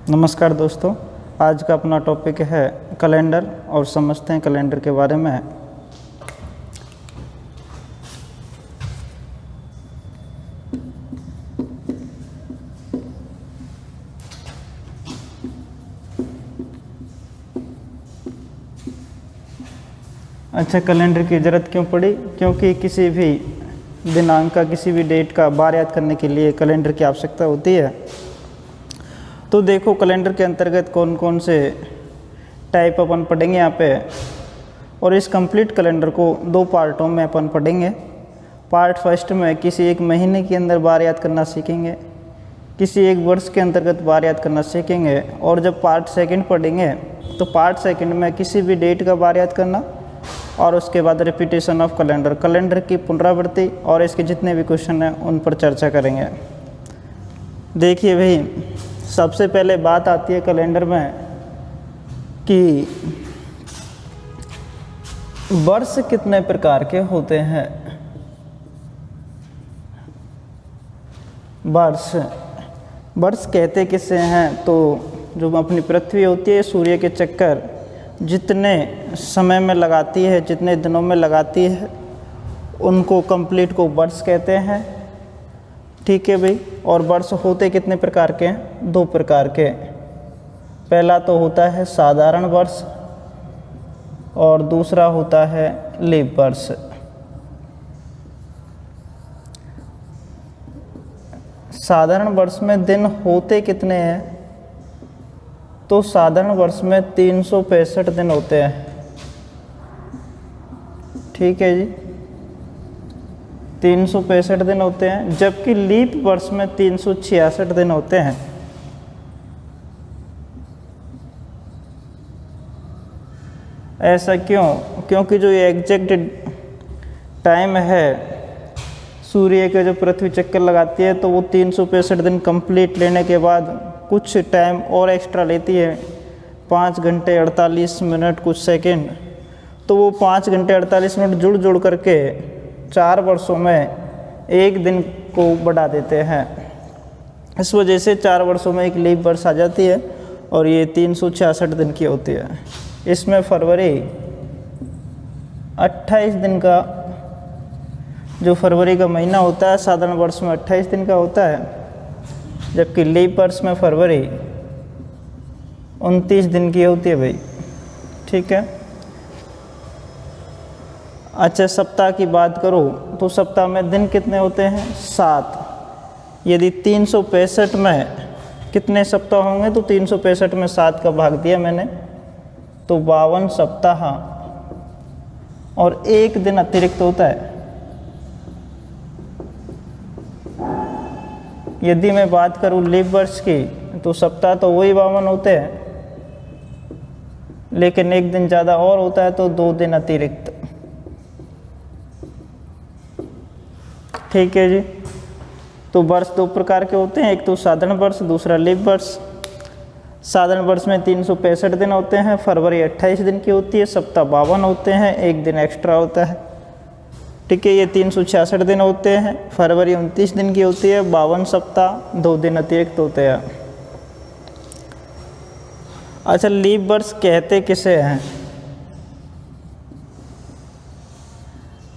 नमस्कार दोस्तों, आज का अपना टॉपिक है कैलेंडर और समझते हैं कैलेंडर के बारे में। अच्छा, कैलेंडर की ज़रूरत क्यों पड़ी? क्योंकि किसी भी दिनांक का, किसी भी डेट का बार याद करने के लिए कैलेंडर की आवश्यकता होती है। तो देखो, कैलेंडर के अंतर्गत कौन कौन से टाइप अपन पढ़ेंगे यहाँ पे, और इस कंप्लीट कैलेंडर को दो पार्टों में अपन पढ़ेंगे। पार्ट फर्स्ट में किसी एक महीने के अंदर बार याद करना सीखेंगे, किसी एक वर्ष के अंतर्गत बार याद करना सीखेंगे, और जब पार्ट सेकंड पढ़ेंगे तो पार्ट सेकंड में किसी भी डेट का बार याद करना, और उसके बाद रिपीटेशन ऑफ कैलेंडर, कैलेंडर की पुनरावृत्ति और इसके जितने भी क्वेश्चन हैं उन पर चर्चा करेंगे। देखिए भाई, सबसे पहले बात आती है कैलेंडर में कि वर्ष कितने प्रकार के होते हैं। वर्ष कहते किसे हैं? तो जो अपनी पृथ्वी होती है, सूर्य के चक्कर जितने समय में लगाती है, जितने दिनों में लगाती है, उनको कंप्लीट को वर्ष कहते हैं। ठीक है भाई। और वर्ष होते कितने प्रकार के हैं? दो प्रकार के। पहला तो होता है साधारण वर्ष और दूसरा होता है लीप वर्ष। साधारण वर्ष में दिन होते कितने हैं? तो साधारण वर्ष में 365 दिन होते हैं। ठीक है जी, 365 दिन होते हैं, जबकि लीप वर्ष में 366 दिन होते हैं। ऐसा क्यों? क्योंकि जो ये एग्जैक्ट टाइम है सूर्य के जो पृथ्वी चक्कर लगाती है, तो वो 365 दिन कंप्लीट लेने के बाद कुछ टाइम और एक्स्ट्रा लेती है, 5 घंटे 48 मिनट कुछ सेकंड। तो वो 5 घंटे 48 मिनट जुड़ करके 4 वर्षों में एक दिन को बढ़ा देते हैं। इस वजह से 4 वर्षों में एक लीप वर्ष आ जाती है और ये 366 दिन की होती है। इसमें फरवरी 28 दिन का, जो फरवरी का महीना होता है, साधारण वर्ष में 28 दिन का होता है, जबकि लीप वर्ष में फरवरी 29 दिन की होती है भाई। ठीक है। अच्छा, सप्ताह की बात करो तो सप्ताह में दिन कितने होते हैं? 7। यदि 365 में कितने सप्ताह होंगे? तो 365 में 7 का भाग दिया मैंने, तो 52 सप्ताह, और एक दिन अतिरिक्त होता है। यदि मैं बात करूं लीप वर्ष की, तो सप्ताह तो वही 52 होते हैं, लेकिन एक दिन ज़्यादा और होता है, तो 2 दिन अतिरिक्त। ठीक है जी। तो वर्ष दो प्रकार के होते हैं, एक तो साधारण वर्ष, दूसरा लीप वर्ष। साधारण वर्ष में 365 दिन होते हैं, फरवरी 28 दिन की होती है, सप्ताह 52 होते हैं, एक दिन एक्स्ट्रा होता है। ठीक है, ये 366 दिन होते हैं, फरवरी 29 दिन की होती है, 52 सप्ताह, 2 दिन अतिरिक्त होते हैं। अच्छा, लीप वर्ष कहते किसे हैं?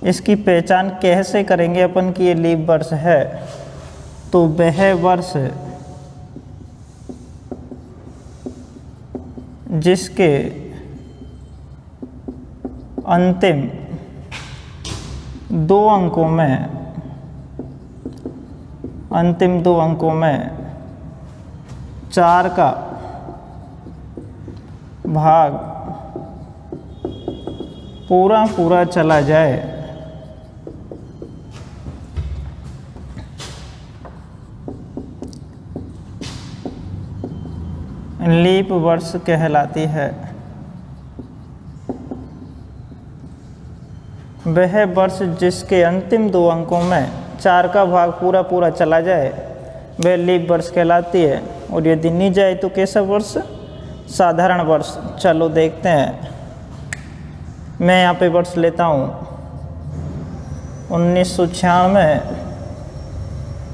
इसकी पहचान कैसे करेंगे अपन कि ये लीप वर्ष है? तो वह वर्ष जिसके अंतिम 2 अंकों में 4 का भाग पूरा चला जाए, लीप वर्ष कहलाती है। वह वर्ष जिसके अंतिम 2 अंकों में 4 का भाग पूरा चला जाए, वह लीप वर्ष कहलाती है। और यदि नहीं जाए तो कैसा वर्ष? साधारण वर्ष। चलो देखते हैं, मैं यहाँ पे वर्ष लेता हूँ 1996,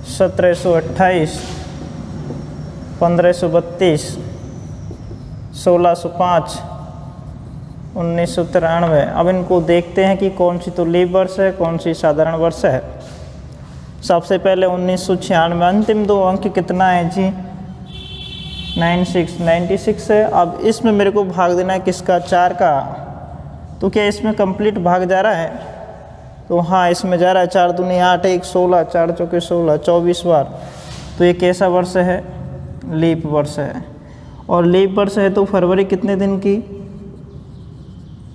1728, 1532, 1605, 1993। अब इनको देखते हैं कि कौन सी तो लीप वर्ष है, कौन सी साधारण वर्ष है। सबसे पहले 1996, अंतिम दो अंक कितना है जी? 96 है। अब इसमें मेरे को भाग देना है किसका? 4 का। तो क्या इसमें कंप्लीट भाग जा रहा है? तो हाँ, इसमें जा रहा है। 4 दूनी 8, 1 16, 4 चौके 16, 24 बार। तो ये कैसा वर्ष है? लीप वर्ष है। और लीप वर्ष है तो फरवरी कितने दिन की?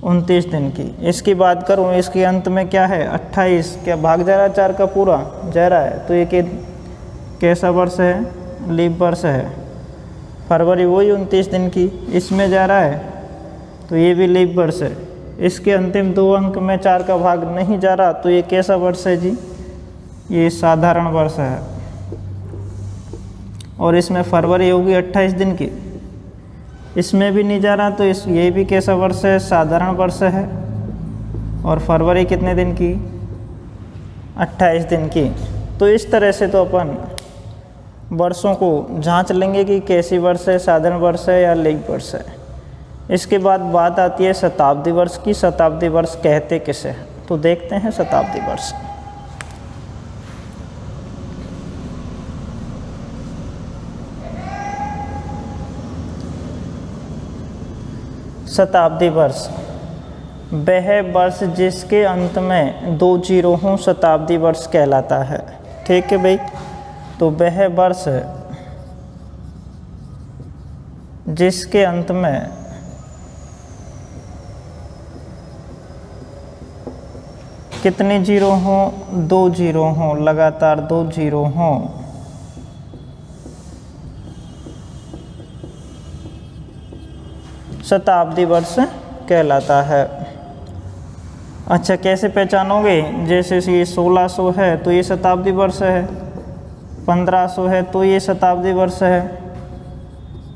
29 दिन की। इसकी बात करूँ, इसके अंत में क्या है? 28। क्या भाग जा रहा है 4 का पूरा? जा रहा है। तो ये कैसा वर्ष है? लीप वर्ष है। फरवरी वही 29 दिन की, इसमें जा रहा है तो ये भी लीप वर्ष है। इसके अंतिम दो अंक में 4 का भाग नहीं जा रहा, तो ये कैसा वर्ष है जी? ये साधारण वर्ष है। और इसमें फरवरी होगी 28 दिन की, इसमें भी नहीं जा रहा, तो ये भी कैसा वर्ष है? साधारण वर्ष है। और फरवरी कितने दिन की? 28 दिन की। तो इस तरह से तो अपन वर्षों को जांच लेंगे कि कैसी वर्ष है, साधारण वर्ष है या लीप वर्ष है। इसके बाद बात आती है शताब्दी वर्ष की। शताब्दी वर्ष कहते किसे हैं? तो देखते हैं शताब्दी वर्ष। शताब्दी वर्ष वह वर्ष जिसके अंत में 2 जीरो हों शताब्दी वर्ष कहलाता है। ठीक है भाई। तो वह वर्ष जिसके अंत में कितने जीरो हों? 2 जीरो हों, लगातार 2 जीरो हों, शताब्दी वर्ष कहलाता है। अच्छा, कैसे पहचानोगे? जैसे ये 1600 है तो ये शताब्दी वर्ष है, 1500 है तो ये शताब्दी वर्ष है,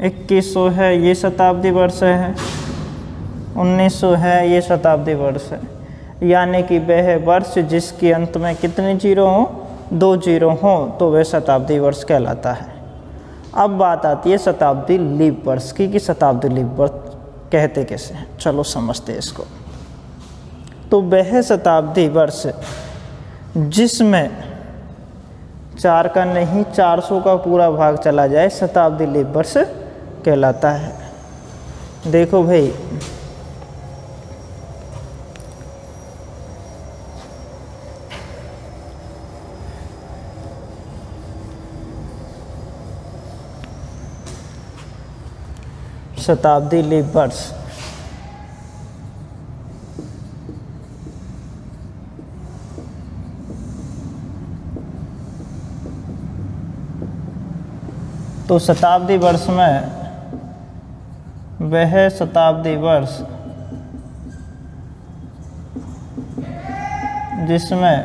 2100 है ये शताब्दी वर्ष है, 1900 है ये शताब्दी वर्ष है। यानी कि वह वर्ष जिसके अंत में कितने जीरो हों? 2 जीरो हों, तो वह शताब्दी वर्ष कहलाता है। अब बात आती है शताब्दी लीप वर्ष की कि शताब्दी लीप वर्ष कहते कैसे हैं। चलो समझते हैं इसको। तो वह शताब्दी वर्ष जिसमें 4 का नहीं 400 का पूरा भाग चला जाए शताब्दी लीप वर्ष कहलाता है। देखो भाई, शताब्दी लीप वर्ष तो शताब्दी वर्ष में वह शताब्दी वर्ष जिसमें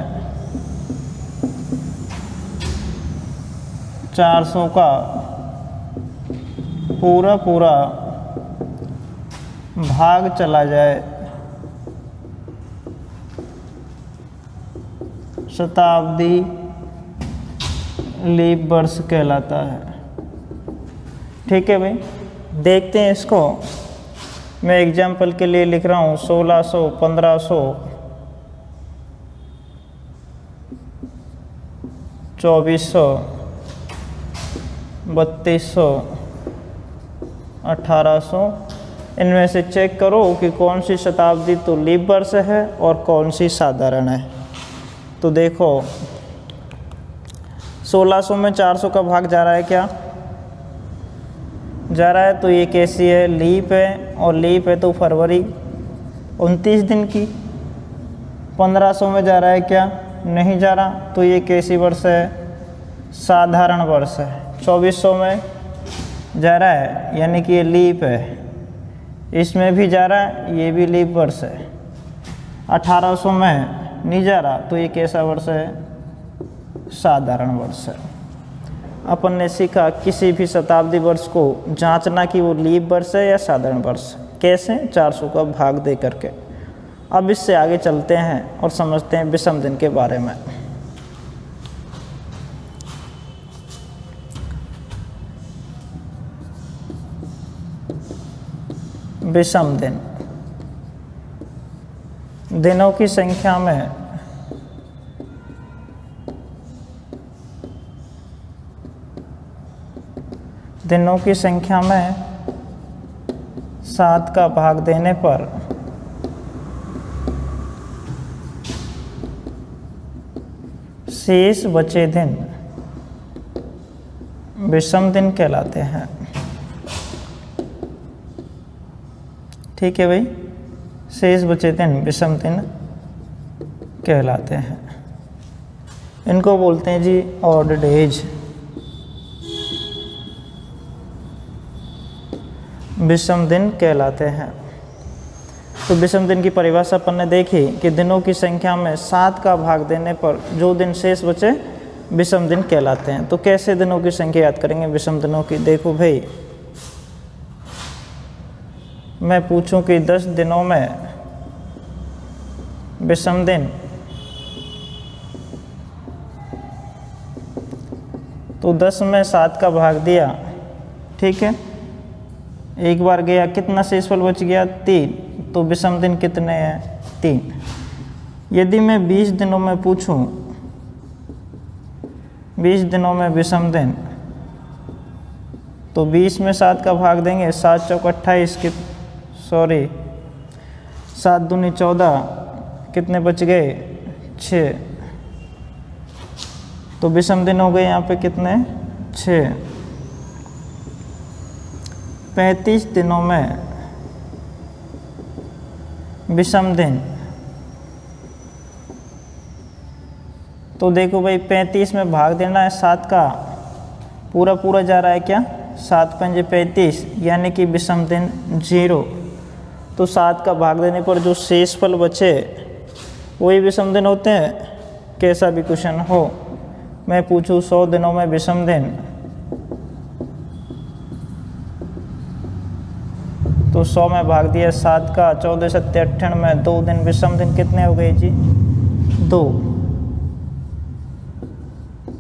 400 का पूरा भाग चला जाए शताब्दी लीप वर्ष कहलाता है। ठीक है भाई, देखते हैं इसको। मैं एग्जाम्पल के लिए लिख रहा हूँ 1600, 1500, 2400, 3200, 1800। इनमें से चेक करो कि कौन सी शताब्दी तो लीप वर्ष है और कौन सी साधारण है। तो देखो 1600 में 400 का भाग जा रहा है, क्या जा रहा है? तो ये कैसी है? लीप है। और लीप है तो फरवरी 29 दिन की। 1500 में जा रहा है, क्या नहीं जा रहा? तो ये कैसी वर्ष है? साधारण वर्ष है। 2400 में जा रहा है यानी कि ये लीप है, इसमें भी जा रहा है, ये भी लीप वर्ष है। 1800 में नहीं जा रहा तो ये कैसा वर्ष है? साधारण वर्ष है। अपन ने सीखा किसी भी शताब्दी वर्ष को जांचना कि वो लीप वर्ष है या साधारण वर्ष। कैसे? 400 का भाग दे करके। अब इससे आगे चलते हैं और समझते हैं विषम दिन के बारे में। विषम दिन दिनों की संख्या में दिनों की संख्या में 7 का भाग देने पर शेष बचे दिन विषम दिन कहलाते हैं। ठीक है भाई, शेष बचे दिन विषम दिन कहलाते हैं। इनको बोलते हैं जी ऑड डेज। विषम दिन कहलाते हैं। तो विषम दिन की परिभाषा अपन ने देखी कि दिनों की संख्या में 7 का भाग देने पर जो दिन शेष बचे विषम दिन कहलाते हैं। तो कैसे दिनों की संख्या याद करेंगे विषम दिनों की? देखो भाई, मैं पूछूं कि 10 दिनों में विषम दिन, तो 10 में 7 का भाग दिया, ठीक है, एक बार गया, कितना शेषफल बच गया? 3। तो विषम दिन कितने हैं? 3। यदि मैं 20 दिनों में पूछूं, 20 दिनों में विषम दिन, तो 20 में 7 का भाग देंगे, 7 चौक 28 7 दूनी 14, कितने बच गए? 6। तो विषम दिन हो गए यहाँ पे कितने? 6। 35 दिनों में विषम दिन, तो देखो भाई 35 में भाग देना है 7 का, पूरा पूरा जा रहा है क्या? 7 पंजे 35, यानी कि विषम दिन 0। तो 7 का भाग देने पर जो शेषफल बचे वही विषम दिन होते हैं। कैसा भी क्वेश्चन हो, मैं पूछूं 100 दिनों में विषम दिन, तो 100 में भाग दिया 7 का, 14 7 98 में 2 दिन विषम दिन कितने हो गए जी? 2।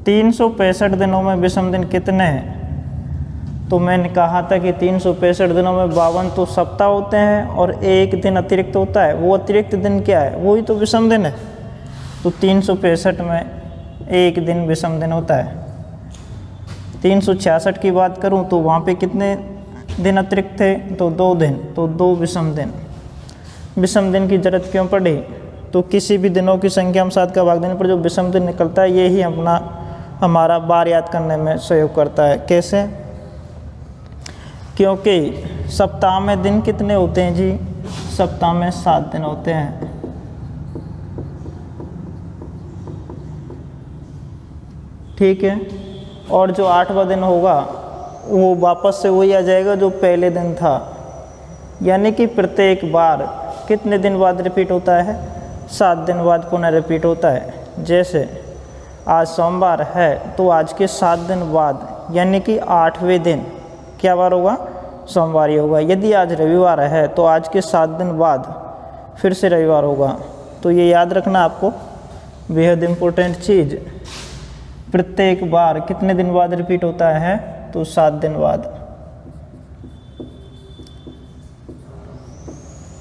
365 दिनों में विषम दिन कितने हैं? तो मैंने कहा था कि 365 दिनों में 52 तो सप्ताह होते हैं और एक दिन अतिरिक्त होता है। वो अतिरिक्त दिन क्या है? वही तो विषम दिन है। तो 365 में एक दिन विषम दिन होता है। 366 की बात करूं तो वहाँ पे कितने दिन अतिरिक्त थे? तो 2 दिन, तो 2 विषम दिन। विषम दिन की जरूरत क्यों पड़ी? तो किसी भी दिनों की संख्या में 7 का भाग देने पर जो विषम दिन निकलता है, यही हमारा बार याद करने में सहयोग करता है। कैसे? क्योंकि सप्ताह में दिन कितने होते हैं जी? सप्ताह में 7 दिन होते हैं। ठीक है, और जो 8वां दिन होगा वो वापस से वही आ जाएगा जो पहले दिन था, यानी कि प्रत्येक बार कितने दिन बाद रिपीट होता है? 7 दिन बाद पुनः रिपीट होता है। जैसे आज सोमवार है तो आज के 7 दिन बाद, यानी कि 8वें दिन क्या बार होगा? सोमवार ही होगा। यदि आज रविवार है तो आज के 7 दिन बाद फिर से रविवार होगा। तो ये याद रखना आपको, बेहद इम्पोर्टेंट चीज़। प्रत्येक बार कितने दिन बाद रिपीट होता है? तो 7 दिन बाद।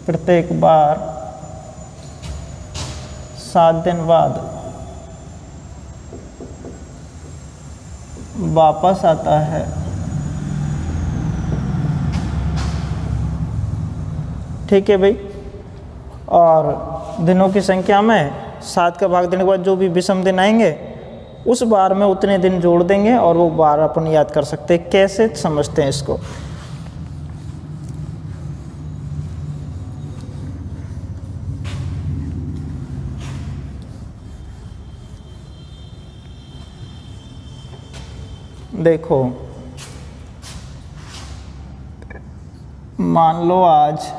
प्रत्येक बार 7 दिन बाद वापस आता है। ठीक है भाई, और दिनों की संख्या में 7 का भाग देने के बाद जो भी विषम दिन आएंगे उस बार में उतने दिन जोड़ देंगे और वो बार अपन याद कर सकते हैं। कैसे समझते हैं इसको? देखो, मान लो आज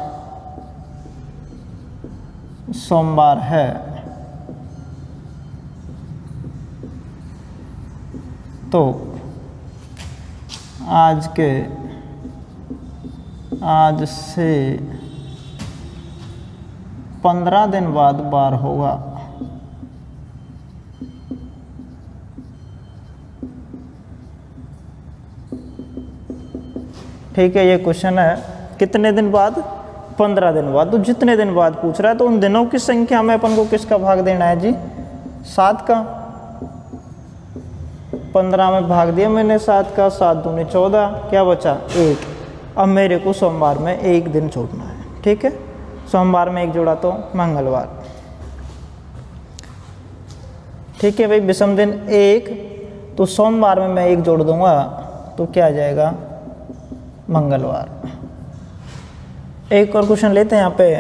सोमवार है, तो आज से 15 दिन बाद बार होगा। ठीक है, ये क्वेश्चन है कितने दिन बाद, 15 दिन बाद। तो जितने दिन बाद पूछ रहा है तो उन दिनों की संख्या में अपन को किसका भाग देना है जी, 7 का। 15 में भाग दिया मैंने 7 का, 7 दूनी 14, क्या बचा 1। अब मेरे को सोमवार में एक दिन जोड़ना है। ठीक है, सोमवार में एक जोड़ा तो मंगलवार। ठीक है भाई, विषम दिन 1, तो सोमवार में मैं 1 जोड़ दूंगा तो क्या आ जाएगा, मंगलवार। एक और क्वेश्चन लेते हैं यहाँ पे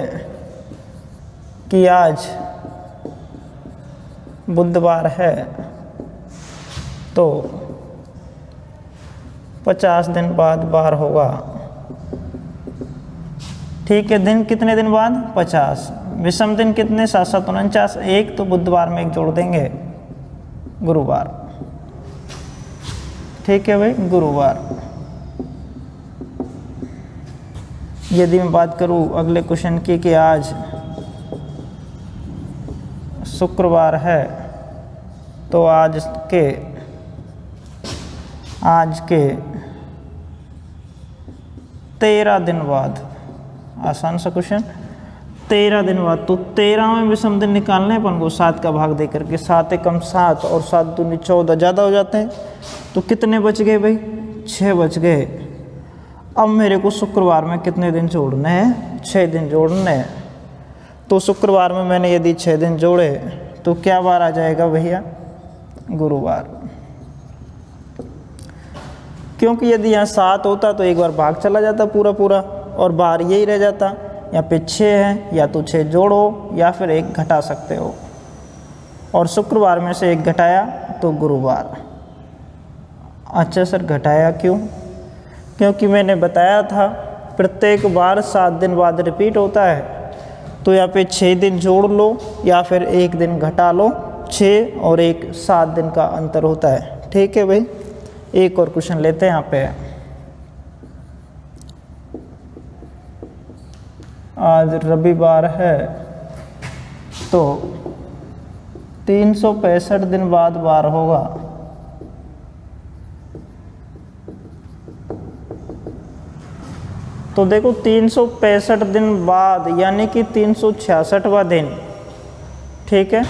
कि आज बुधवार है तो 50 दिन बाद बार होगा। ठीक है, दिन कितने दिन बाद, 50। विषम दिन कितने, 7 7 49, 1 तो बुधवार में 1 जोड़ देंगे, गुरुवार। ठीक है भाई, गुरुवार। यदि मैं बात करूं अगले क्वेश्चन की कि आज शुक्रवार है तो आज के 13 दिन बाद, आसान सा क्वेश्चन, 13 दिन बाद। तो 13 में विषम दिन निकालने अपन को 7 का भाग दे करके, 7 एकम 7 और 7 दूनी 14 ज़्यादा हो जाते हैं। तो कितने बच गए भाई, 6 बच गए। अब मेरे को शुक्रवार में कितने दिन जोड़ने हैं, 6 दिन जोड़ने हैं। तो शुक्रवार में मैंने यदि 6 दिन जोड़े तो क्या बार आ जाएगा भैया, गुरुवार। क्योंकि यदि यहाँ 7 होता तो एक बार भाग चला जाता पूरा पूरा और बार यही रह जाता। यहाँ पे 6 है, या तो 6 जोड़ो या फिर 1 घटा सकते हो, और शुक्रवार में से 1 घटाया तो गुरुवार। अच्छा सर, घटाया क्यों? क्योंकि मैंने बताया था प्रत्येक बार 7 दिन बाद रिपीट होता है, तो यहाँ पे 6 दिन जोड़ लो या फिर 1 दिन घटा लो। 6 और 1 7 दिन का अंतर होता है। ठीक है भाई, एक और क्वेश्चन लेते हैं यहाँ पे। आज रविवार है तो 365 दिन बाद बार होगा। तो देखो 365 दिन बाद यानी कि 366वां दिन। ठीक है,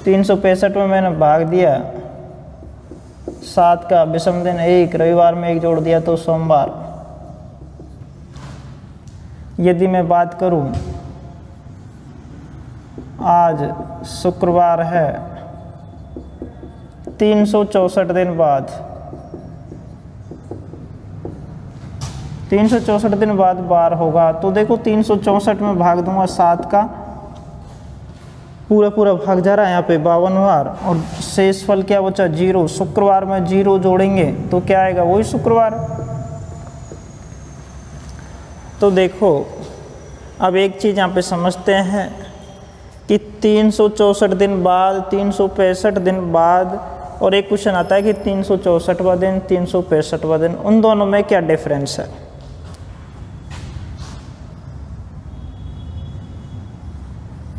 365 में मैंने भाग दिया 7 का, विषम दिन 1, रविवार में 1 जोड़ दिया तो सोमवार। यदि मैं बात करूं आज शुक्रवार है, 364 दिन बाद, 364 दिन बाद बार होगा। तो देखो 364 में भाग दूंगा 7 का, पूरा पूरा भाग जा रहा है यहाँ पे 52 बार, और शेष फल क्या बचा, 0। शुक्रवार में 0 जोड़ेंगे तो क्या आएगा, वही शुक्रवार। तो देखो अब एक चीज़ यहाँ पे समझते हैं कि 364 दिन बाद, 365 दिन बाद, और एक क्वेश्चन आता है कि 364वां दिन, 365वां दिन, उन दोनों में क्या डिफरेंस है।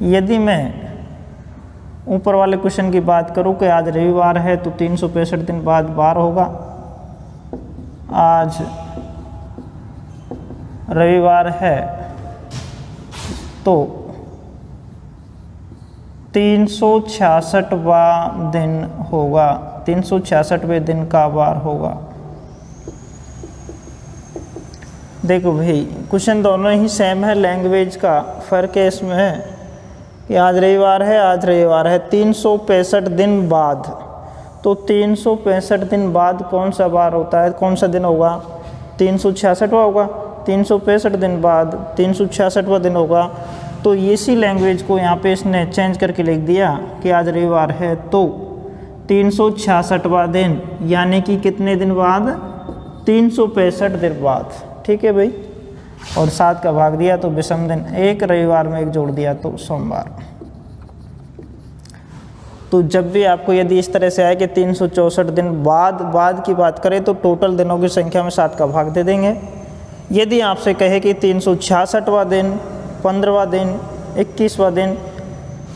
यदि मैं ऊपर वाले क्वेश्चन की बात करूं कि आज रविवार है तो 365 दिन बाद बार होगा। आज रविवार है तो 366वां दिन होगा, 366वें दिन का बार होगा। देखो भाई क्वेश्चन दोनों ही सेम है, लैंग्वेज का फ़र्क है इसमें है कि आज रविवार है, आज रविवार है 365 दिन बाद। तो 365 दिन बाद कौन सा बार होता है, कौन सा दिन होगा, 366वां होगा। 365 दिन बाद 366वां दिन होगा। तो इसी लैंग्वेज को यहाँ पे इसने चेंज करके लिख दिया कि आज रविवार है तो 366वां दिन, यानी कि कितने दिन बाद, 365 दिन बाद। ठीक है भाई, और 7 का भाग दिया तो विषम दिन 1, रविवार में 1 जोड़ दिया तो सोमवार। तो जब भी आपको यदि इस तरह से आए कि 364 दिन बाद की बात करें तो टोटल दिनों की संख्या में 7 का भाग दे देंगे। यदि आपसे कहे कि 366वां दिन, 15वां दिन, 21वां दिन,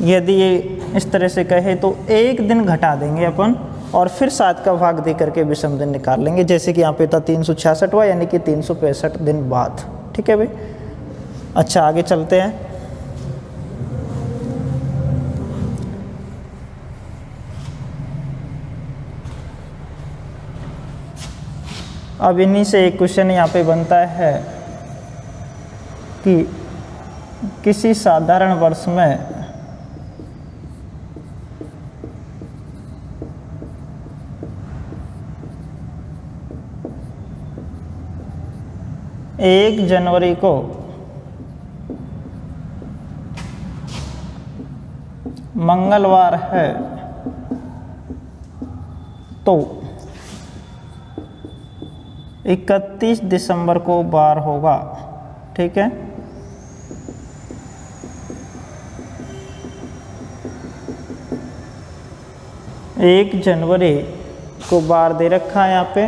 यदि ये इस तरह से कहे तो एक दिन घटा देंगे अपन और फिर 7 का भाग दे करके विषम दिन निकाल लेंगे। जैसे कि यहाँ पे था 366वां यानी कि 365 दिन बाद। ठीक है भाई। अच्छा, आगे चलते हैं। अब इन्हीं से एक क्वेश्चन यहाँ पे बनता है कि किसी साधारण वर्ष में एक जनवरी को मंगलवार है तो 31 दिसंबर को बार होगा। ठीक है। एक जनवरी को बार दे रखा है यहाँ पे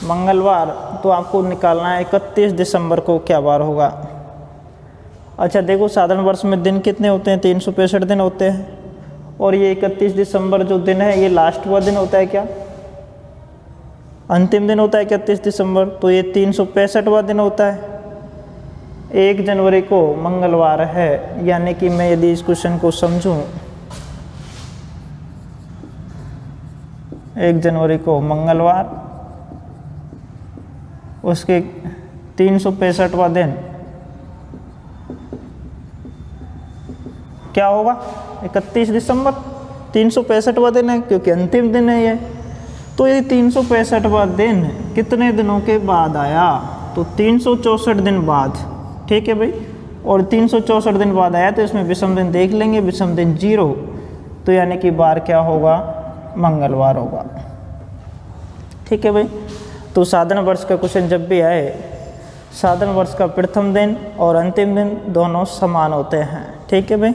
मंगलवार, तो आपको निकालना है 31 दिसंबर को क्या बार होगा। अच्छा देखो, साधारण वर्ष में दिन कितने होते हैं? 365 दिन होते हैं। और ये 31 दिसंबर जो दिन है ये लास्ट वाला दिन होता है क्या? अंतिम दिन होता है 31 दिसंबर, तो ये 365वां दिन होता है। 1 जनवरी को मंगलवार है, यानी कि मैं यदि इस क्वेश्चन को समझूं, 1 जनवरी को मंगलवार, उसके 365वां दिन क्या होगा? 31 दिसंबर। 365वां दिन है क्योंकि अंतिम दिन है ये। तो ये 365वां दिन कितने दिनों के बाद आया? तो 364 दिन बाद। ठीक है भाई। और 364 दिन बाद आया तो इसमें विषम दिन देख लेंगे, विषम दिन 0, तो यानी कि बार क्या होगा? मंगलवार होगा। ठीक है भाई। तो साधारण वर्ष का क्वेश्चन जब भी आए, साधारण वर्ष का प्रथम दिन और अंतिम दिन दोनों समान होते हैं। ठीक है भाई।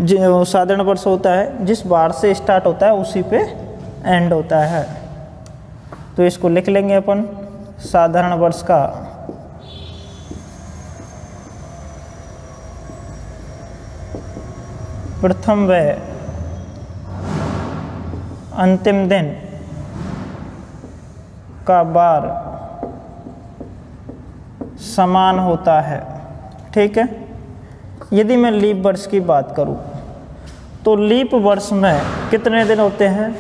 जो साधारण वर्ष होता है जिस बार से स्टार्ट होता है उसी पे एंड होता है। तो इसको लिख लेंगे अपन, साधारण वर्ष का प्रथम व अंतिम दिन का बार समान होता है। ठीक है। यदि मैं लीप वर्ष की बात करूं तो लीप वर्ष में कितने दिन होते हैं?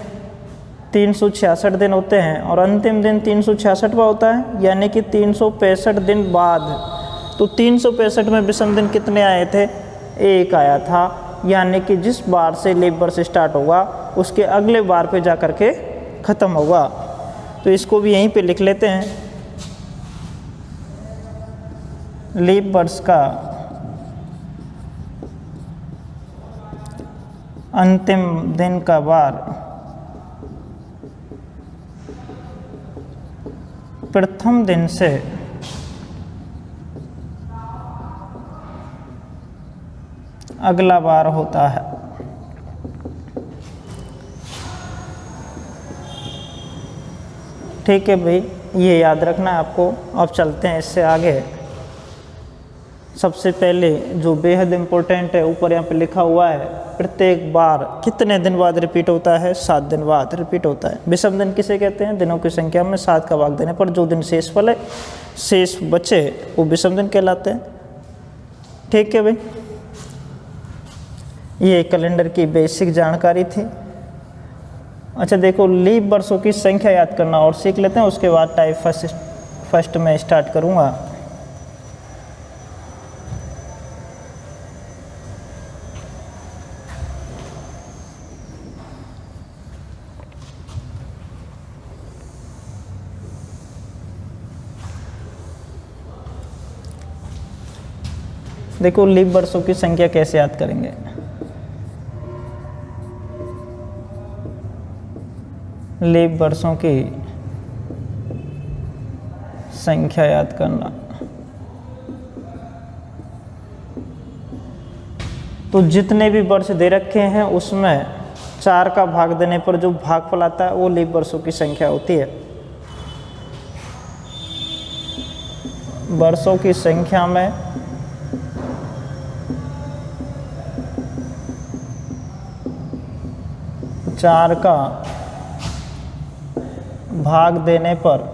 366 दिन होते हैं और अंतिम दिन 366वां होता है, यानी कि 365 दिन बाद। तो 365 में विषम दिन कितने आए थे? 1 आया था, यानी कि जिस बार से लीप वर्ष स्टार्ट होगा उसके अगले बार पे जा कर के ख़त्म होगा। तो इसको भी यहीं पे लिख लेते हैं, लीप वर्ष का अंतिम दिन का बार प्रथम दिन से अगला बार होता है। ठीक है भाई, ये याद रखना है आपको। अब चलते हैं इससे आगे। सबसे पहले जो बेहद इम्पोर्टेंट है, ऊपर यहाँ पे लिखा हुआ है प्रत्येक बार कितने दिन बाद रिपीट होता है? 7 दिन बाद रिपीट होता है। विषम दिन किसे कहते हैं? दिनों की संख्या में 7 का भाग देने पर जो दिन शेष फल है, शेष बचे, वो विषम दिन कहलाते हैं। ठीक है भाई। ये कैलेंडर की बेसिक जानकारी थी। अच्छा देखो, लीप वर्षों की संख्या याद करना और सीख लेते हैं, उसके बाद टाइप फर्स्ट में स्टार्ट करूँगा। देखो, लीप वर्षों की संख्या कैसे याद करेंगे? लीप वर्षों की संख्या याद करना, तो जितने भी वर्ष दे रखे हैं उसमें 4 का भाग देने पर जो भागफल आता है वो लीप वर्षों की संख्या होती है। वर्षों की संख्या में 4 का भाग देने पर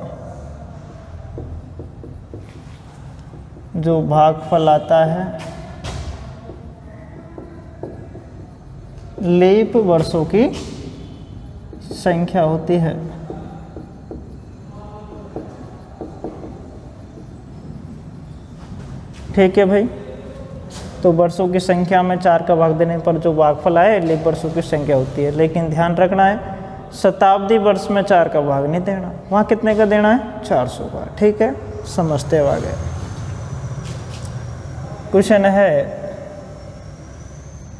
जो भागफल आता है लीप वर्षों की संख्या होती है। ठीक है भाई, तो वर्षों की संख्या में 4 का भाग देने पर जो भागफल आए लीप वर्षों की संख्या होती है। लेकिन ध्यान रखना है शताब्दी वर्ष में 4 का भाग नहीं देना, वहाँ कितने का देना है 400 का। ठीक है, समझते हुए आगे क्वेश्चन है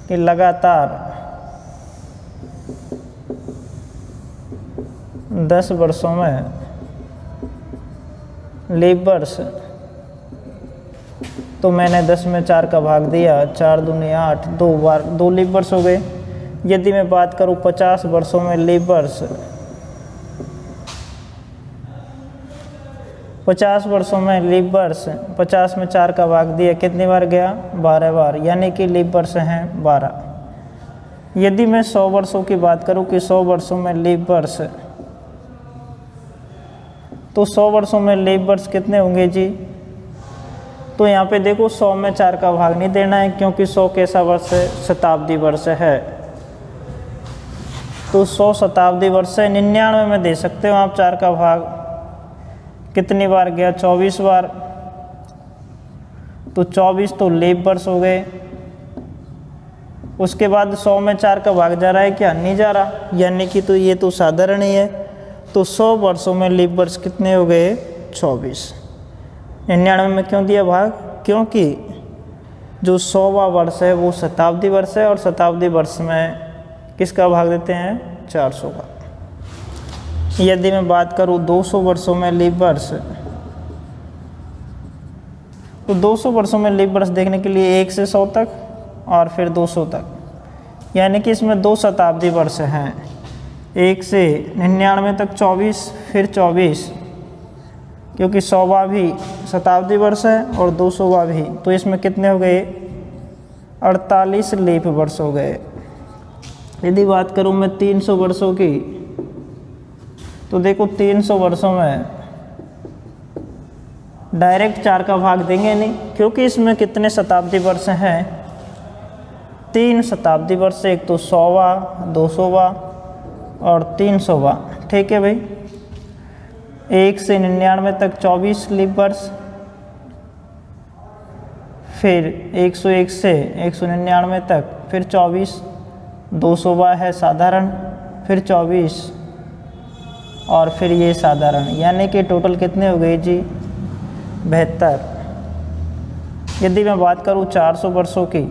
कि लगातार 10 वर्षों में लीप वर्ष, तो मैंने 10 में 4 का भाग दिया, 4 दूनी 8, 2 लीप वर्ष हो गए। यदि मैं बात करूं 50 वर्षों में लीप वर्ष, 50 वर्षों में लीप वर्ष, 50 में 4 का भाग दिया, कितनी बार गया 12 बार, यानी कि लीप वर्ष हैं 12। यदि मैं 100 वर्षों की बात करूं कि 100 वर्षों में लीप वर्ष, तो 100 वर्षों में लीप वर्ष कितने होंगे जी? तो यहाँ पे देखो 100 में 4 का भाग नहीं देना है, क्योंकि 100 कैसा वर्ष है? शताब्दी वर्ष है। तो 100 शताब्दी वर्ष है। 99 में दे सकते हो आप 4 का भाग, कितनी बार गया 24 बार, तो 24 तो लीप वर्ष हो गए। उसके बाद 100 में 4 का भाग जा रहा है क्या? नहीं जा रहा, यानी कि तो ये तो साधारण ही है। तो 100 वर्षों में लीप वर्ष कितने हो गए? 24। 99 में क्यों दिया भाग? क्योंकि जो 100वां वर्ष है वो शताब्दी वर्ष है, और शताब्दी वर्ष में किसका भाग देते हैं? 400 का। यदि मैं बात करूं 200 वर्षों में लीप वर्ष, तो 200 वर्षों में लीप वर्ष देखने के लिए 1 से 100 तक और फिर 200 तक, यानी कि इसमें 2 शताब्दी वर्ष हैं। 1 से 99 तक 24, फिर 24, क्योंकि 100वां भी शताब्दी वर्ष है और 200वां भी, तो इसमें कितने हो गए? 48 लीप वर्ष हो गए। यदि बात करूं मैं 300 वर्षों की, तो देखो 300 वर्षों में डायरेक्ट 4 का भाग देंगे नहीं, क्योंकि इसमें कितने शताब्दी वर्ष हैं? 3 शताब्दी वर्ष, एक तो 100वां, 200वां और 300वां। ठीक है भाई, 1 से 99 तक 24 लीप वर्ष, फिर 101 से 199 तक फिर 24, 200वां है साधारण, फिर 24 और फिर ये साधारण, यानी कि टोटल कितने हो गए जी? 72। यदि मैं बात करूँ 400 वर्षों की,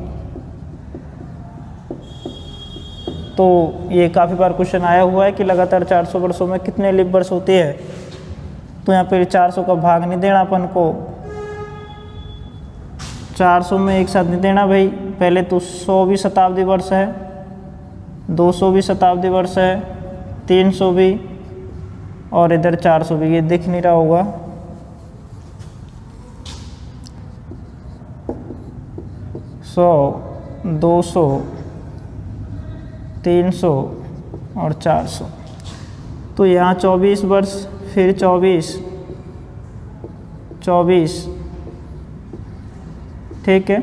तो ये काफ़ी बार क्वेश्चन आया हुआ है कि लगातार 400 वर्षों में कितने लीप वर्ष होती है। तो यहाँ पे 400 का भाग नहीं देना अपन को, 400 में एक साथ नहीं देना भाई। पहले तो 100 भी शताब्दी वर्ष है, 200 भी शताब्दी वर्ष है, 300 भी, और इधर 400 भी। ये दिख नहीं रहा होगा, सौ, 200, 300 और 400। तो यहाँ 24 वर्ष, फिर 24, 24। ठीक है,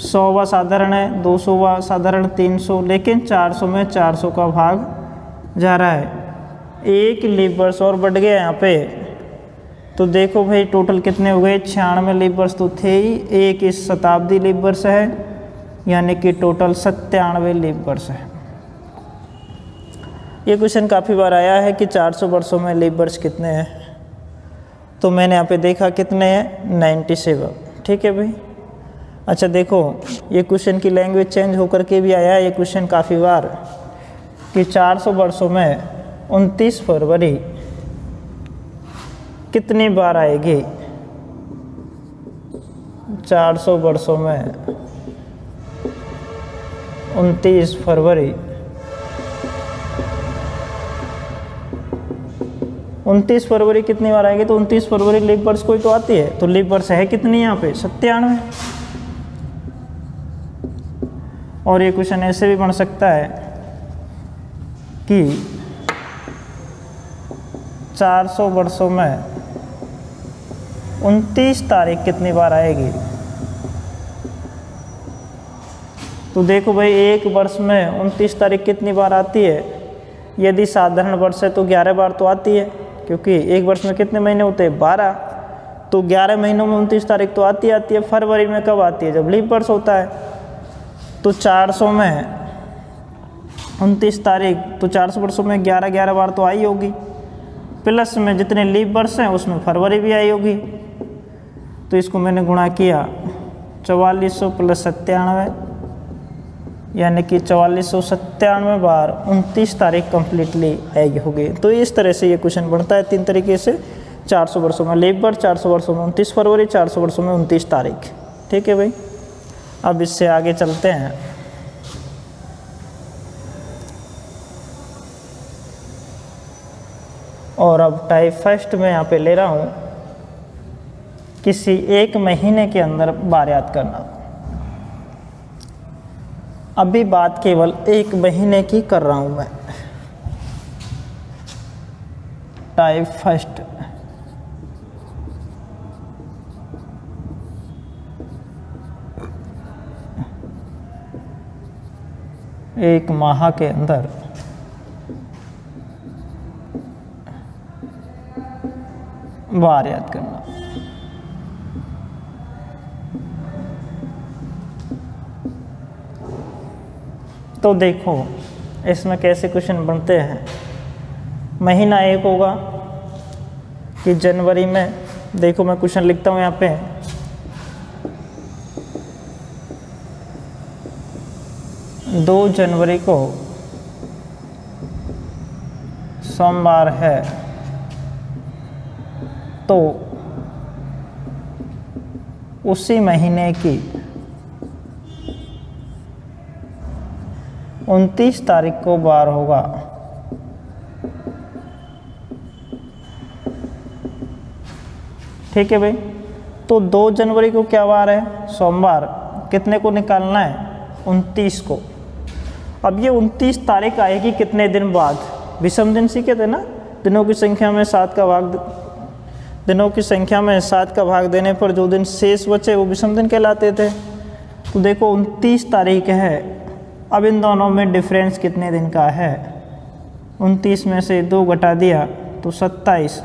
100वां साधारण है, 200वां साधारण, 300, लेकिन 400 में 400 का भाग जा रहा है। एक लीप वर्ष और बढ़ गया यहाँ पे। तो देखो भाई टोटल कितने हो गए? 96 लीप वर्ष तो थे ही, एक इस शताब्दी लीप वर्ष है, यानी कि टोटल 97 लीप वर्ष है। ये क्वेश्चन काफ़ी बार आया है कि 400 वर्षों में लीप वर्ष कितने हैं, तो मैंने यहाँ पे देखा कितने हैं? 97। ठीक है भाई। अच्छा देखो, ये क्वेश्चन की लैंग्वेज चेंज होकर के भी आया है ये क्वेश्चन काफ़ी बार, कि 400 वर्षों में 29 फरवरी कितनी बार आएगी? 400 वर्षों में 29 फरवरी 29 फरवरी कितनी बार आएगी, तो 29 फरवरी लीप वर्ष कोई तो आती है, तो लीप वर्ष है कितनी यहाँ पे 97। और ये क्वेश्चन ऐसे भी बन सकता है कि 400 वर्षों में 29 तारीख कितनी बार आएगी। तो देखो भाई एक वर्ष में 29 तारीख कितनी बार आती है, यदि साधारण वर्ष है तो 11 बार तो आती है, क्योंकि एक वर्ष में कितने महीने होते हैं 12, तो 11 महीनों में 29 तारीख तो आती है। फरवरी में कब आती है, जब लीप वर्ष होता है। तो 400 में 29 तारीख, तो 400 वर्षों में 11 बार तो आई होगी, प्लस में जितने लीप वर्ष हैं उसमें फरवरी भी आई होगी। तो इसको मैंने गुणा किया 4400 प्लस 97, यानी कि 4497 बार 29 तारीख कंप्लीटली आएगी होगी। तो इस तरह से ये क्वेश्चन बनता है 3 तरीके से। 400 वर्षों में लीप वर्ष, 400 वर्षों में 29 फरवरी, 400 वर्षों में 29 तारीख। ठीक है भाई, अब इससे आगे चलते हैं। और अब टाइप फर्स्ट में यहाँ पे ले रहा हूँ किसी एक महीने के अंदर बार याद करना। अभी बात केवल एक महीने की कर रहा हूँ मैं। टाइप फर्स्ट, एक माह के अंदर बार याद करना। तो देखो इसमें कैसे क्वेश्चन बनते हैं। महीना एक होगा कि जनवरी में, देखो मैं क्वेश्चन लिखता हूँ यहाँ पे, दो जनवरी को सोमवार है, तो उसी महीने की 29 तारीख को बार होगा। ठीक है भाई, तो 2 जनवरी को क्या बार है, सोमवार। कितने को निकालना है, 29 को। अब ये 29 तारीख आएगी कितने दिन बाद, विषम दिन सीखे थे ना, दिनों की संख्या में 7 का भाग, दिनों की संख्या में 7 का भाग देने पर जो दिन शेष बचे वो विषम दिन कहलाते थे। तो देखो 29 तारीख है, अब इन दोनों में डिफरेंस कितने दिन का है, 29 में से 2 घटा दिया तो 27,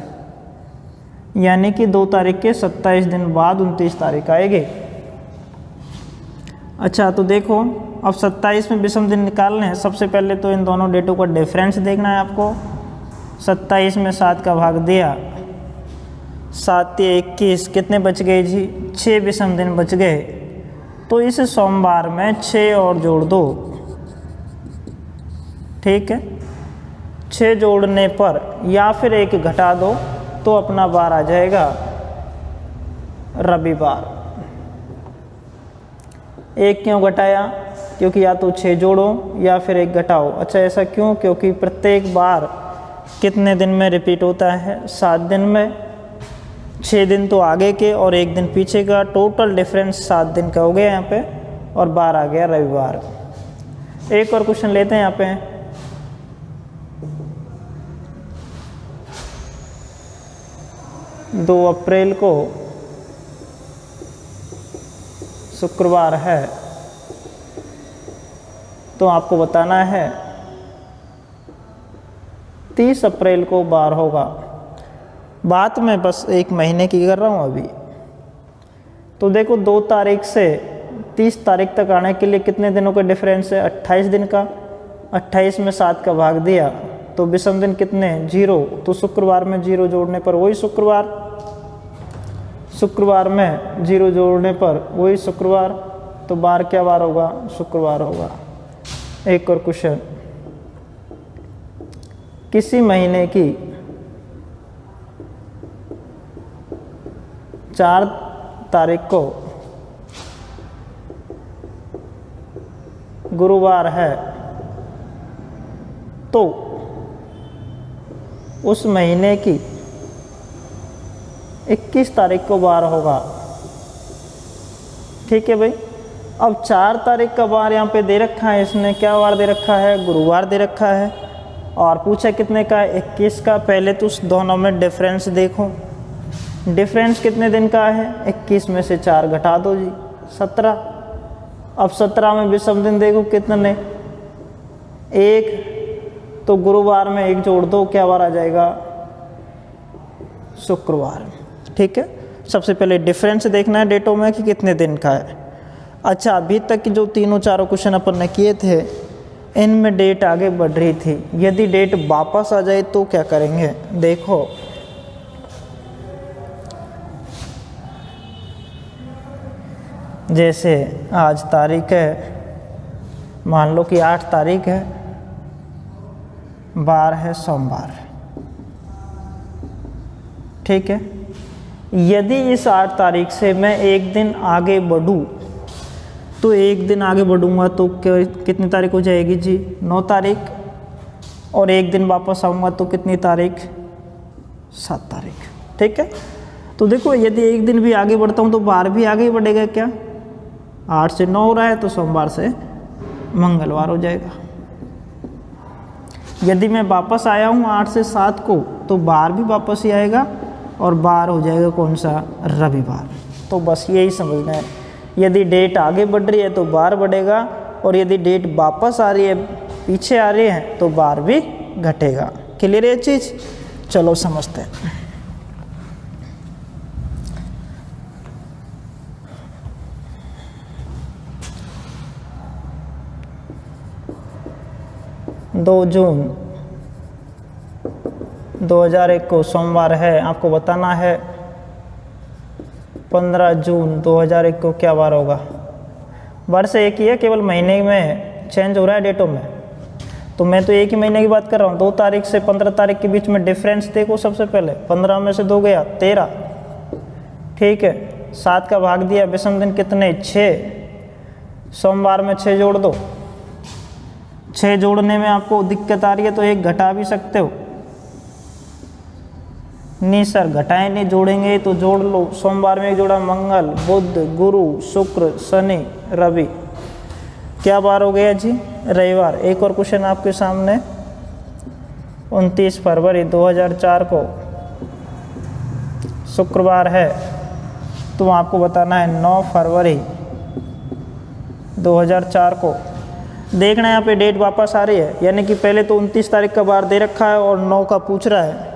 यानी कि 2 तारीख के 27 दिन बाद 29 तारीख आएगी। अच्छा तो देखो अब 27 में विषम दिन निकालने हैं। सबसे पहले तो इन दोनों डेटों का डिफरेंस देखना है आपको। 27 में 7 का भाग दिया, 7 या 21, कितने बच गए जी, 6 विषम दिन बच गए। तो इस सोमवार में 6 और जोड़ दो। ठीक है, 6 जोड़ने पर या फिर 1 घटा दो तो अपना बार आ जाएगा रविवार। 1 क्यों घटाया, क्योंकि या तो 6 जोड़ो या फिर 1 घटाओ। अच्छा ऐसा क्यों, क्योंकि प्रत्येक बार कितने दिन में रिपीट होता है, 7 दिन में। 6 दिन तो आगे के और 1 दिन पीछे का, टोटल डिफरेंस 7 दिन का हो गया यहाँ पे, और बार आ गया रविवार। एक और क्वेश्चन लेते हैं यहाँ पे। 2 अप्रैल को शुक्रवार है, तो आपको बताना है 30 अप्रैल को बार होगा। बात मैं बस एक महीने की कर रहा हूँ अभी। तो देखो 2 तारीख से 30 तारीख तक आने के लिए कितने दिनों का डिफरेंस है, 28 दिन का। 28 में 7 का भाग दिया तो विषम दिन कितने, 0। तो शुक्रवार में 0 जोड़ने पर वही शुक्रवार, शुक्रवार में 0 जोड़ने पर वही शुक्रवार, तो बार क्या बार होगा, शुक्रवार होगा। एक और क्वेश्चन, किसी महीने की 4 तारीख को गुरुवार है, तो उस महीने की 21 तारीख को बार होगा। ठीक है भाई। अब 4 तारीख का बार यहाँ पे दे रखा है, इसने क्या वार दे रखा है, गुरुवार दे रखा है, और पूछा कितने का है, 21 का। पहले तो उस दोनों में डिफरेंस देखो, डिफरेंस कितने दिन का है, 21 में से 4 घटा दो जी, 17। अब 17 में विषम दिन देखो कितने, 1, तो गुरुवार में 1 जोड़ दो, क्या वार आ जाएगा, शुक्रवार। ठीक है, सबसे पहले डिफरेंस देखना है डेटों में कि कितने दिन का है। अच्छा, अभी तक की जो तीनों चारों क्वेश्चन अपन ने किए थे, इनमें डेट आगे बढ़ रही थी। यदि डेट वापस आ जाए तो क्या करेंगे, देखो जैसे आज तारीख है, मान लो कि 8 तारीख है, बार है सोमवार। ठीक है, यदि इस 8 तारीख से मैं एक दिन आगे बढ़ूँ तो एक दिन आगे बढ़ूँगा तो कितनी तारीख हो जाएगी जी, 9 तारीख, और एक दिन वापस आऊँगा तो कितनी तारीख, 7 तारीख। ठीक है, तो देखो यदि एक दिन भी आगे बढ़ता हूँ तो बार भी आगे ही बढ़ेगा क्या, 8 से 9 हो रहा है तो सोमवार से मंगलवार हो जाएगा। यदि मैं वापस आया हूँ 8 से 7 को तो बार भी वापस ही आएगा, और बार हो जाएगा कौन सा, रविवार। तो बस यही समझना है, यदि डेट आगे बढ़ रही है तो बार बढ़ेगा, और यदि डेट वापस आ रही है, पीछे आ रही है, तो बार भी घटेगा। क्लियर है चीज़, चलो समझते हैं। दो जून 2001 को सोमवार है, आपको बताना है 15 जून 2001 को क्या वार होगा। वर्ष एक ही है, केवल महीने में चेंज हो रहा है डेटों में, तो मैं तो एक ही महीने की बात कर रहा हूँ। 2 तारीख से 15 तारीख के बीच में डिफरेंस देखो। सबसे पहले 15 में से 2 गया 13, ठीक है, 7 का भाग दिया, विषम दिन कितने, 6, सोमवार में 6 जोड़ दो। 6 जोड़ने में आपको दिक्कत आ रही है तो 1 घटा भी सकते हो। नहीं सर घटाएं नहीं, जोड़ेंगे तो जोड़ लो। सोमवार में 1 जोड़ा, मंगल, बुध, गुरु, शुक्र, शनि, रवि, क्या बार हो गया जी, रविवार। एक और क्वेश्चन आपके सामने, 29 फरवरी 2004 को शुक्रवार है, तो आपको बताना है 9 फरवरी 2004 को। देखना यहाँ पे डेट वापस आ रही है, यानी कि पहले तो 29 तारीख का बार दे रखा है और 9 का पूछ रहा है,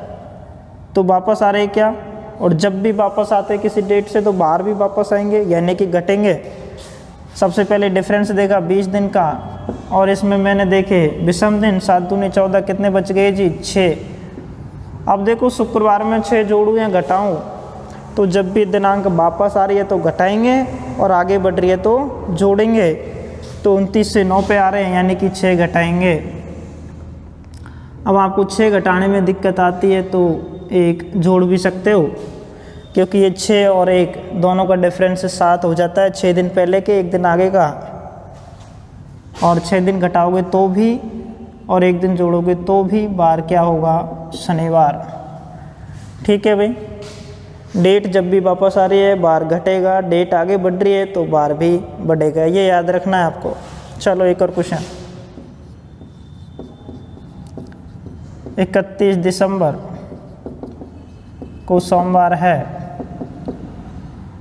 तो वापस आ रहे हैं क्या। और जब भी वापस आते हैं किसी डेट से तो बार भी वापस आएंगे, यानी कि घटेंगे। सबसे पहले डिफरेंस देखा 20 दिन का, और इसमें मैंने देखे विषम दिन 7 दूनी 14, कितने बच गए जी, 6। अब देखो शुक्रवार में 6 जोड़ूँ या घटाऊँ, तो जब भी दिनांक वापस आ रही है तो घटाएंगे, और आगे बढ़ रही है तो जोड़ेंगे। तो 29 से 9 पे आ रहे हैं, यानी कि 6 घटाएंगे। अब आपको 6 घटाने में दिक्कत आती है तो 1 जोड़ भी सकते हो, क्योंकि ये 6 और 1 दोनों का डिफरेंस 7 हो जाता है, 6 दिन पहले के 1 दिन आगे का। और 6 दिन घटाओगे तो भी, और 1 दिन जोड़ोगे तो भी बार क्या होगा, शनिवार। ठीक है भाई, डेट जब भी वापस आ रही है बार घटेगा, डेट आगे बढ़ रही है तो बार भी बढ़ेगा, ये याद रखना है आपको। चलो एक और क्वेश्चन, 31 दिसंबर को सोमवार है,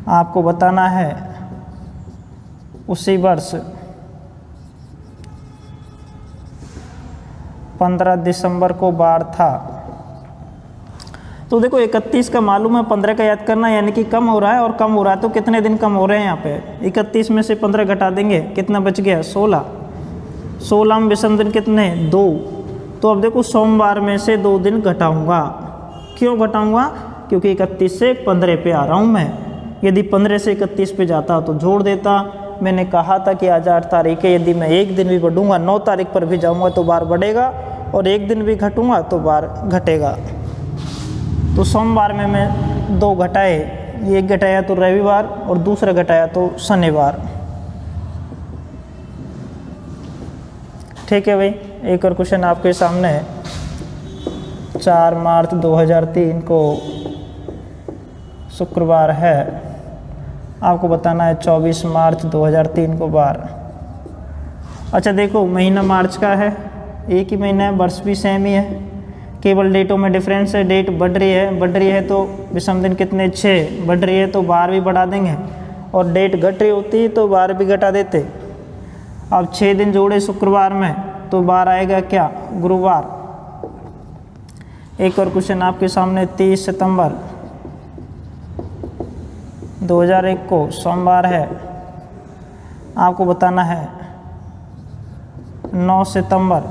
आपको बताना है उसी वर्ष 15 दिसंबर को बार था। तो देखो 31 का मालूम है, 15 का याद करना, यानी कि कम हो रहा है, और कम हो रहा है तो कितने दिन कम हो रहे हैं यहाँ पे, 31 में से 15 घटा देंगे, कितना बच गया, 16। 16 में विषम दिन कितने, 2। तो अब देखो सोमवार में से 2 दिन घटाऊंगा। क्यों घटाऊंगा, क्योंकि 31 से 15 पे आ रहा हूँ मैं। यदि 15 से 31 पे जाता तो जोड़ देता। मैंने कहा था कि आज 8 तारीख है, यदि मैं एक दिन भी बढ़ूंगा, 9 तारीख पर भी जाऊंगा तो बार बढ़ेगा, और एक दिन भी घटूंगा तो बार घटेगा। तो सोमवार में मैं 2 घटाए, एक घटाया तो रविवार और दूसरा घटाया तो शनिवार। ठीक है भाई, एक और क्वेश्चन आपके सामने है। 4 मार्च 2003 को शुक्रवार है, आपको बताना है 24 मार्च 2003 को बार। अच्छा देखो, महीना मार्च का है, एक ही महीना है, वर्ष भी सेम ही है, केवल डेटों में डिफरेंस है। डेट बढ़ रही है तो विषम दिन कितने 6, बढ़ रही है तो बार भी बढ़ा देंगे, और डेट घट रही होती है तो बार भी घटा देते। अब 6 दिन जोड़े शुक्रवार में तो बार आएगा क्या, गुरुवार। एक और क्वेश्चन आपके सामने, 30 सितंबर 2001 को सोमवार है, आपको बताना है 9 सितंबर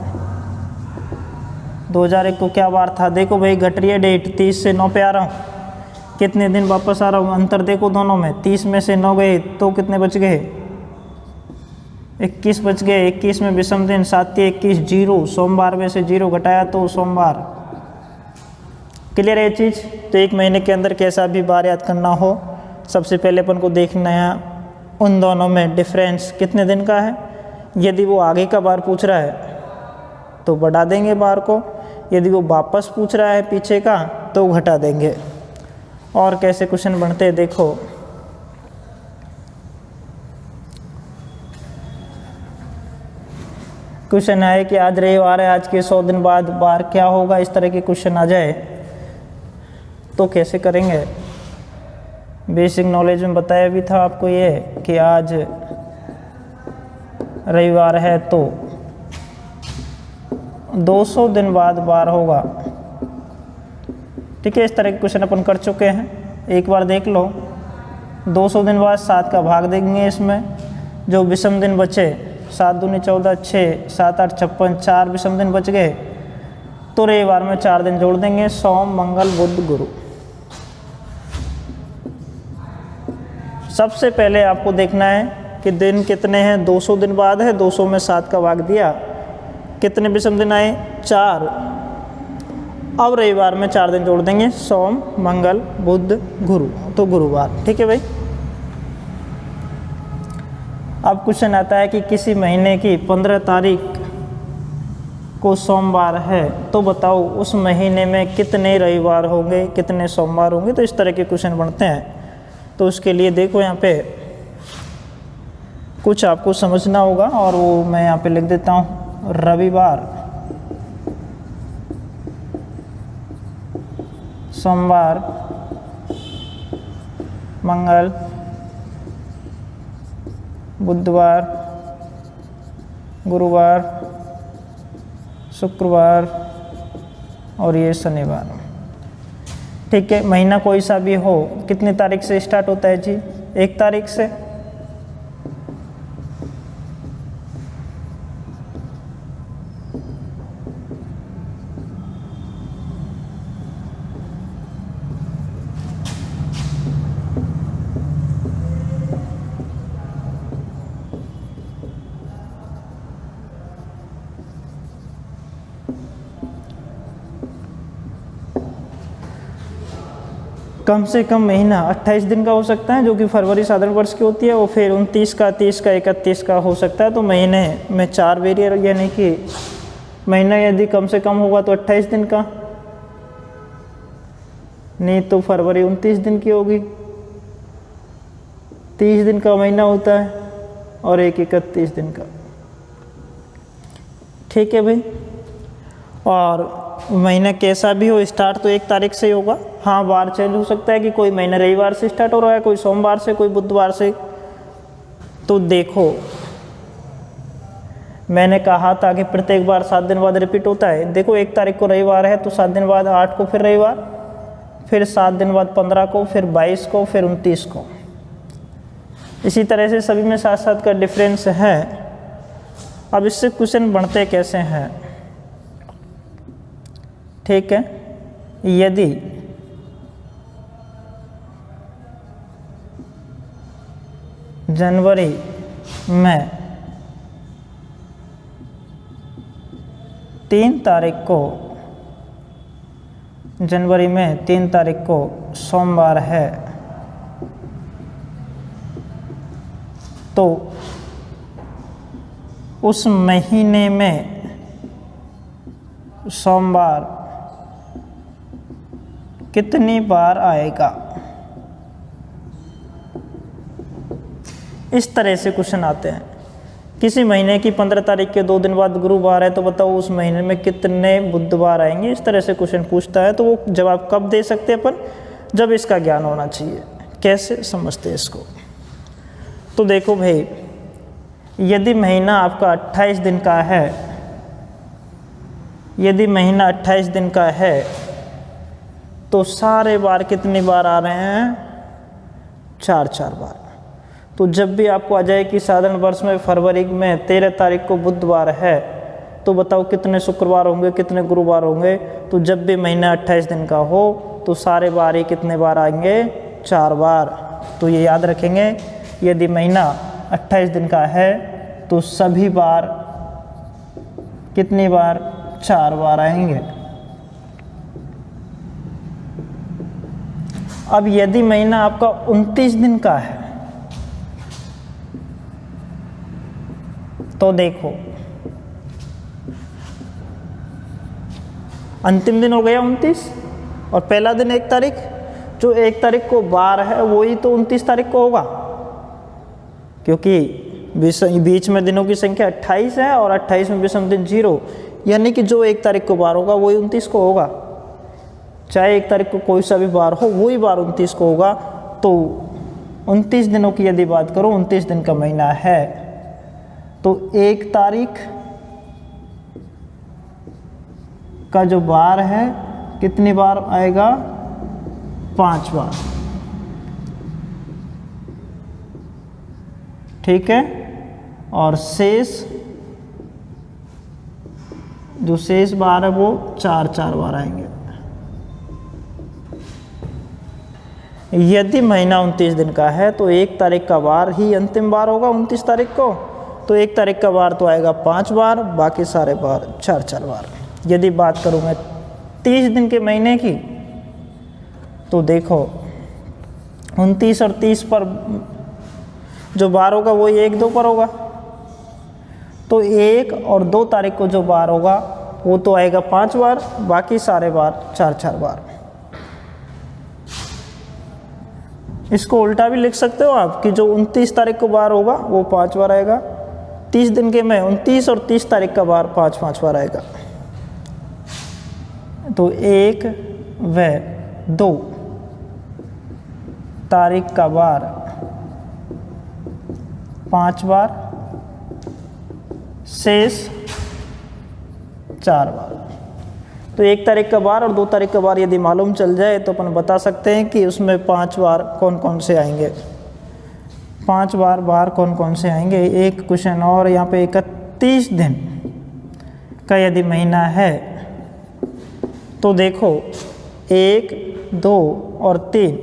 2001 को क्या बार था। देखो भाई, घट रही है डेट, 30 से 9 पे आ रहा हूँ, कितने दिन वापस आ रहा हूँ, अंतर देखो दोनों में, 30 में से 9 गए तो कितने बच गए, 21 बच गए। 21 में विषम दिन 7 21 0, सोमवार में से 0 घटाया तो सोमवार। क्लियर है ये चीज़। तो एक महीने के अंदर कैसा भी बार याद करना हो, सबसे पहले अपन को देखना है उन दोनों में डिफरेंस कितने दिन का है। यदि वो आगे का बार पूछ रहा है तो बढ़ा देंगे बार को, यदि वो वापस पूछ रहा है पीछे का तो घटा देंगे। और कैसे क्वेश्चन बनते हैं देखो, क्वेश्चन है कि आज रविवार है, आज के 100 दिन बाद बार क्या होगा, इस तरह के क्वेश्चन आ जाए तो कैसे करेंगे। बेसिक नॉलेज में बताया भी था आपको ये कि आज रविवार है तो 200 दिन बाद बार होगा। ठीक है, इस तरह के क्वेश्चन अपन कर चुके हैं, एक बार देख लो। 200 दिन बाद 7 का भाग देंगे, इसमें जो विषम दिन बचे 7 दूनी 14, 6 7 8 56, 4 विषम दिन बच गए, तो रविवार में 4 दिन जोड़ देंगे, सोम मंगल बुध गुरु। सबसे पहले आपको देखना है कि दिन कितने हैं, 200 दिन बाद है, 200 में 7 का भाग दिया, कितने विषम दिन आए 4। अब रविवार में 4 दिन जोड़ देंगे, सोम मंगल बुध गुरु, तो गुरुवार। ठीक है भाई। अब क्वेश्चन आता है कि किसी महीने की 15 तारीख को सोमवार है, तो बताओ उस महीने में कितने रविवार होंगे, कितने सोमवार होंगे। तो इस तरह के क्वेश्चन बनते हैं। तो उसके लिए देखो यहाँ पे कुछ आपको समझना होगा, और वो मैं यहाँ पे लिख देता हूँ। रविवार, सोमवार, मंगल, बुधवार, गुरुवार, शुक्रवार और ये शनिवार। ठीक है, महीना कोई सा भी हो, कितनी तारीख से स्टार्ट होता है जी, 1 तारीख से। कम से कम महीना 28 दिन का हो सकता है, जो कि फरवरी साधारण वर्ष की होती है, वो फिर 29 का, 30 का, 31 का हो सकता है। तो महीने में 4 वेरियर, यानी कि महीना यदि कम से कम होगा तो 28 दिन का, नहीं तो फरवरी 29 दिन की होगी। 30 दिन का महीना होता है और एक 31 दिन का। ठीक है भाई। और महीना कैसा भी हो, स्टार्ट तो 1 तारीख से ही होगा। हाँ, बार चेंज हो सकता है कि कोई महीना रविवार से स्टार्ट हो रहा है, कोई सोमवार से, कोई बुधवार से। तो देखो, मैंने कहा था कि प्रत्येक बार 7 दिन बाद रिपीट होता है। देखो, 1 तारीख को रविवार है तो 7 दिन बाद 8 को फिर रविवार, फिर 7 दिन बाद 15 को, फिर 22 को, फिर 29 को। इसी तरह से सभी में 7-7 का डिफरेंस है। अब इससे क्वेश्चन बनते कैसे हैं, ठीक है। यदि जनवरी में 3 तारीख को, जनवरी में 3 तारीख को सोमवार है, तो उस महीने में सोमवार कितनी बार आएगा। इस तरह से क्वेश्चन आते हैं। किसी महीने की 15 तारीख के 2 दिन बाद गुरुवार है तो बताओ उस महीने में कितने बुधवार आएंगे। इस तरह से क्वेश्चन पूछता है, तो वो जवाब कब दे सकते हैं अपन, जब इसका ज्ञान होना चाहिए। कैसे समझते हैं इसको, तो देखो भाई, यदि महीना आपका 28 दिन का है, यदि महीना 28 दिन का है तो सारे बार कितनी बार आ रहे हैं, 4 बार। तो जब भी आपको आ जाए कि साधारण वर्ष में फरवरी में 13 तारीख को बुधवार है, तो बताओ कितने शुक्रवार होंगे, कितने गुरुवार होंगे। तो जब भी महीना 28 दिन का हो तो सारे बार ही कितने बार आएंगे, 4 बार। तो ये याद रखेंगे, यदि महीना 28 दिन का है तो सभी बार कितनी बार, 4 बार आएंगे। अब यदि महीना आपका 29 दिन का है तो देखो, अंतिम दिन हो गया 29 और पहला दिन 1 तारीख। जो 1 तारीख को बार है वही तो 29 तारीख को होगा, क्योंकि बीच में दिनों की संख्या 28 है और 28 में विषम दिन 0, यानी कि जो 1 तारीख को बार होगा वही 29 को होगा। चाहे 1 तारीख को कोई सा भी बार हो, वही बार 29 को होगा। तो 29 दिनों की यदि बात करो, 29 दिन का महीना है तो 1 तारीख का जो बार है कितनी बार आएगा, 5 बार। ठीक है, और शेष जो शेष बार है वो 4 बार आएंगे। यदि महीना 29 दिन का है तो 1 तारीख का बार ही अंतिम बार होगा 29 तारीख को, तो 1 तारीख का बार तो आएगा 5 बार, बाकी सारे बार 4 बार। यदि बात करूँ मैं 30 दिन के महीने की, तो देखो 29 और 30 पर जो बार होगा वही 1, 2 पर होगा। तो 1 और 2 तारीख को जो बार होगा वो तो आएगा 5 बार, बाकी सारे बार 4 बार। इसको उल्टा भी लिख सकते हो आप कि जो 29 तारीख को बार होगा वो 5 बार आएगा। 30 दिन के में 29 और 30 तारीख का बार 5 बार आएगा। तो 1 व 2 तारीख का बार 5 बार, शेष 4 बार। तो 1 तारीख का बार और 2 तारीख का बार यदि मालूम चल जाए तो अपन बता सकते हैं कि उसमें 5 बार कौन कौन से आएंगे। 5 बार कौन कौन से आएंगे। एक क्वेश्चन और, यहाँ पे 31 दिन का यदि महीना है तो देखो 1, 2 और 3,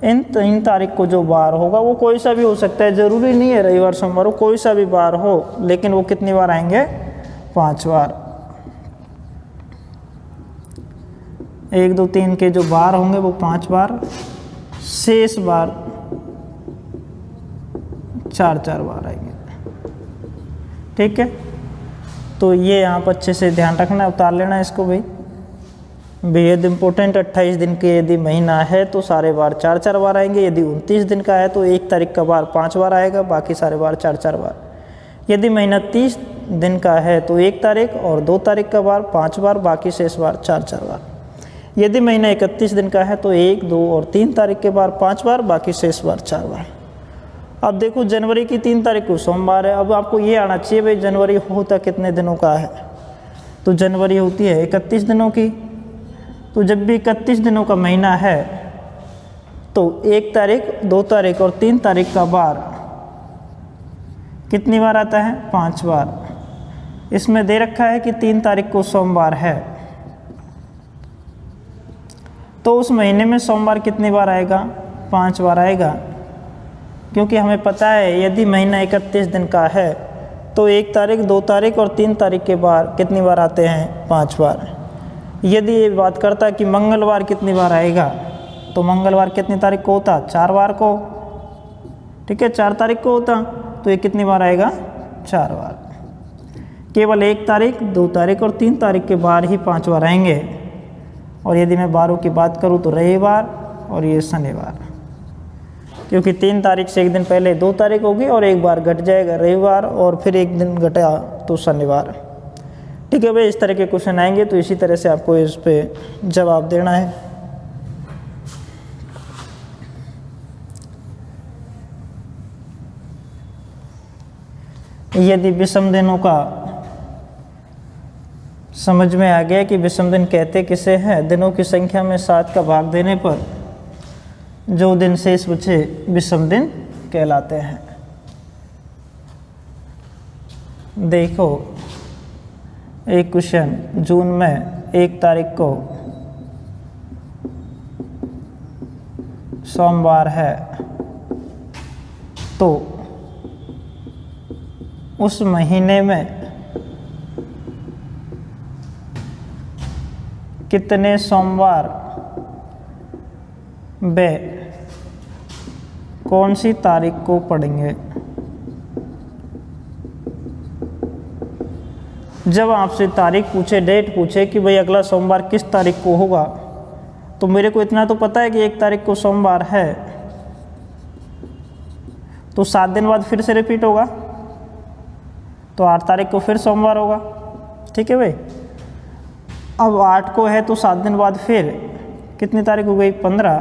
इन 3 तारीख को जो बार होगा वो कोई सा भी हो सकता है, ज़रूरी नहीं है रविवार सोमवार हो, कोई सा भी बार हो, लेकिन वो कितनी बार आएंगे, 5 बार। 1, 2, 3 के जो बार होंगे वो 5 बार, शेष बार 4 बार आएंगे। ठीक है, तो ये यहाँ पर अच्छे से ध्यान रखना, उतार लेना इसको भाई, बेहद इम्पोर्टेंट। 28 दिन के यदि महीना है तो सारे बार 4 बार आएंगे। यदि 29 दिन का है तो 1 तारीख का बार 5 बार आएगा, बाकी सारे बार 4 बार। यदि महीना 30 दिन का है तो 1 तारीख और 2 तारीख का बार 5 बार, बाकी शेष बार 4 बार। यदि महीना 31 दिन का है तो 1, 2 और 3 तारीख के बार 5 बार, बाकी शेष बार 4 बार। अब देखो जनवरी की 3 तारीख को सोमवार है। अब आपको ये आना चाहिए भाई जनवरी होता कितने दिनों का है, तो जनवरी होती है 31 दिनों की। तो जब भी 31 दिनों का महीना है तो 1 तारीख, 2 तारीख और 3 तारीख का बार कितनी बार आता है, 5 बार। इसमें दे रखा है कि 3 तारीख को सोमवार है, तो उस महीने में सोमवार कितनी बार आएगा, 5 बार आएगा। क्योंकि हमें पता है यदि महीना 31 दिन का है तो 1 तारीख, 2 तारीख और 3 तारीख के बार कितनी बार आते हैं, 5 बार। यदि ये बात करता है कि मंगलवार कितनी बार आएगा, तो मंगलवार कितनी तारीख को होता, 4 बार को। ठीक है, 4 तारीख को होता, तो ये कितनी बार आएगा, 4 बार। केवल 1 तारीख, 2 तारीख और 3 तारीख के बार ही 5 बार आएंगे। और यदि मैं बारों की बात करूँ तो रविवार और ये शनिवार। क्योंकि 3 तारीख से एक दिन पहले 2 तारीख होगी और एक बार घट जाएगा रविवार और फिर एक दिन घटा तो शनिवार। ठीक है भाई, इस तरह के क्वेश्चन आएंगे तो इसी तरह से आपको इस पे जवाब देना है। यदि विषम दिनों का समझ में आ गया कि विषम दिन कहते किसे हैं, दिनों की संख्या में 7 का भाग देने पर जो दिन शेष बचे विषम दिन कहलाते हैं। देखो एक क्वेश्चन, जून में 1 तारीख को सोमवार है तो उस महीने में कितने सोमवार वे कौन सी तारीख को पढ़ेंगे? जब आपसे तारीख पूछे, डेट पूछे कि भाई अगला सोमवार किस तारीख को होगा, तो मेरे को इतना तो पता है कि 1 तारीख को सोमवार है, तो 7 दिन बाद फिर से रिपीट होगा, तो 8 तारीख को फिर सोमवार होगा। ठीक है भाई, अब 8 को है तो 7 दिन बाद फिर कितनी तारीख हो गई? 15,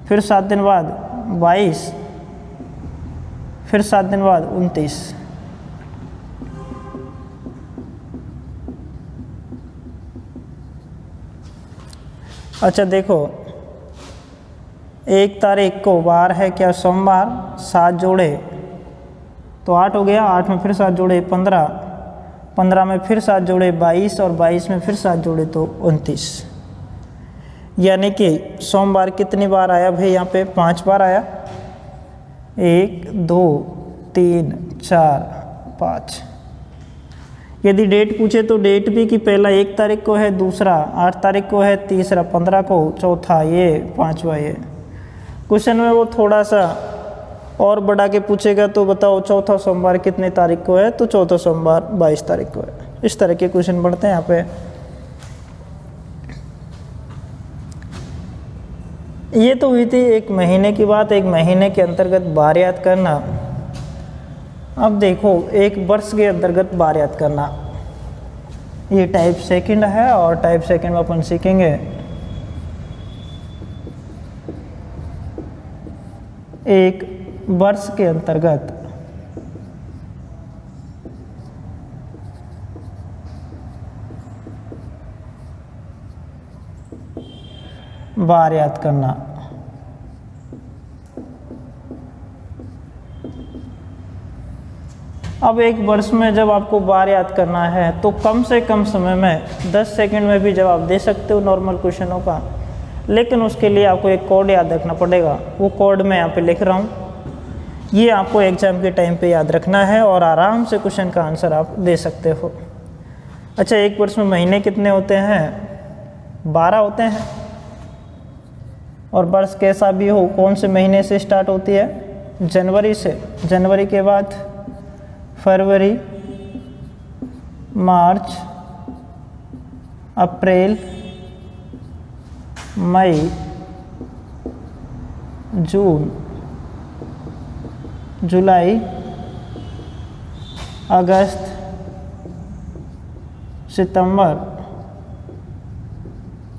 फिर 7 दिन बाद 22, फिर 7 दिन बाद 29। अच्छा देखो, 1 तारीख को वार है क्या? सोमवार। 7 जोड़े तो 8 हो गया, 8 में फिर 7 जोड़े 15, 15 में फिर 7 जोड़े 22 और 22 में फिर 7 जोड़े तो 29। यानी कि सोमवार कितनी बार आया भाई? यहाँ पे 5 बार आया। 1 2 3 4 5। यदि डेट पूछे तो डेट भी कि पहला 1 तारीख को है, दूसरा 8 तारीख को है, तीसरा 15 को, चौथा ये, 5वां ये। क्वेश्चन में वो थोड़ा सा और बढ़ा के पूछेगा तो बताओ चौथा सोमवार कितने तारीख को है? तो चौथा सोमवार 22 तारीख को है। इस तरह के क्वेश्चन बढ़ते हैं यहाँ पे। ये तो हुई थी 1 महीने की बात, 1 महीने के अंतर्गत बार याद करना। अब देखो 1 वर्ष के अंतर्गत बार याद करना। ये टाइप सेकंड है और टाइप सेकंड में अपन सीखेंगे 1 वर्ष के अंतर्गत बार याद करना। अब 1 वर्ष में जब आपको बार याद करना है तो कम से कम समय में 10 सेकंड में भी जवाब दे सकते हो नॉर्मल क्वेश्चनों का, लेकिन उसके लिए आपको एक कोड याद रखना पड़ेगा। वो कोड मैं यहाँ पे लिख रहा हूँ, ये आपको एग्जाम के टाइम पे याद रखना है और आराम से क्वेश्चन का आंसर आप दे सकते हो। अच्छा, 1 वर्ष में महीने कितने होते हैं? 12 होते हैं। और वर्ष कैसा भी हो, कौन से महीने से स्टार्ट होती है? जनवरी से। जनवरी के बाद फरवरी, मार्च, अप्रैल, मई, जून, जुलाई, अगस्त, सितंबर,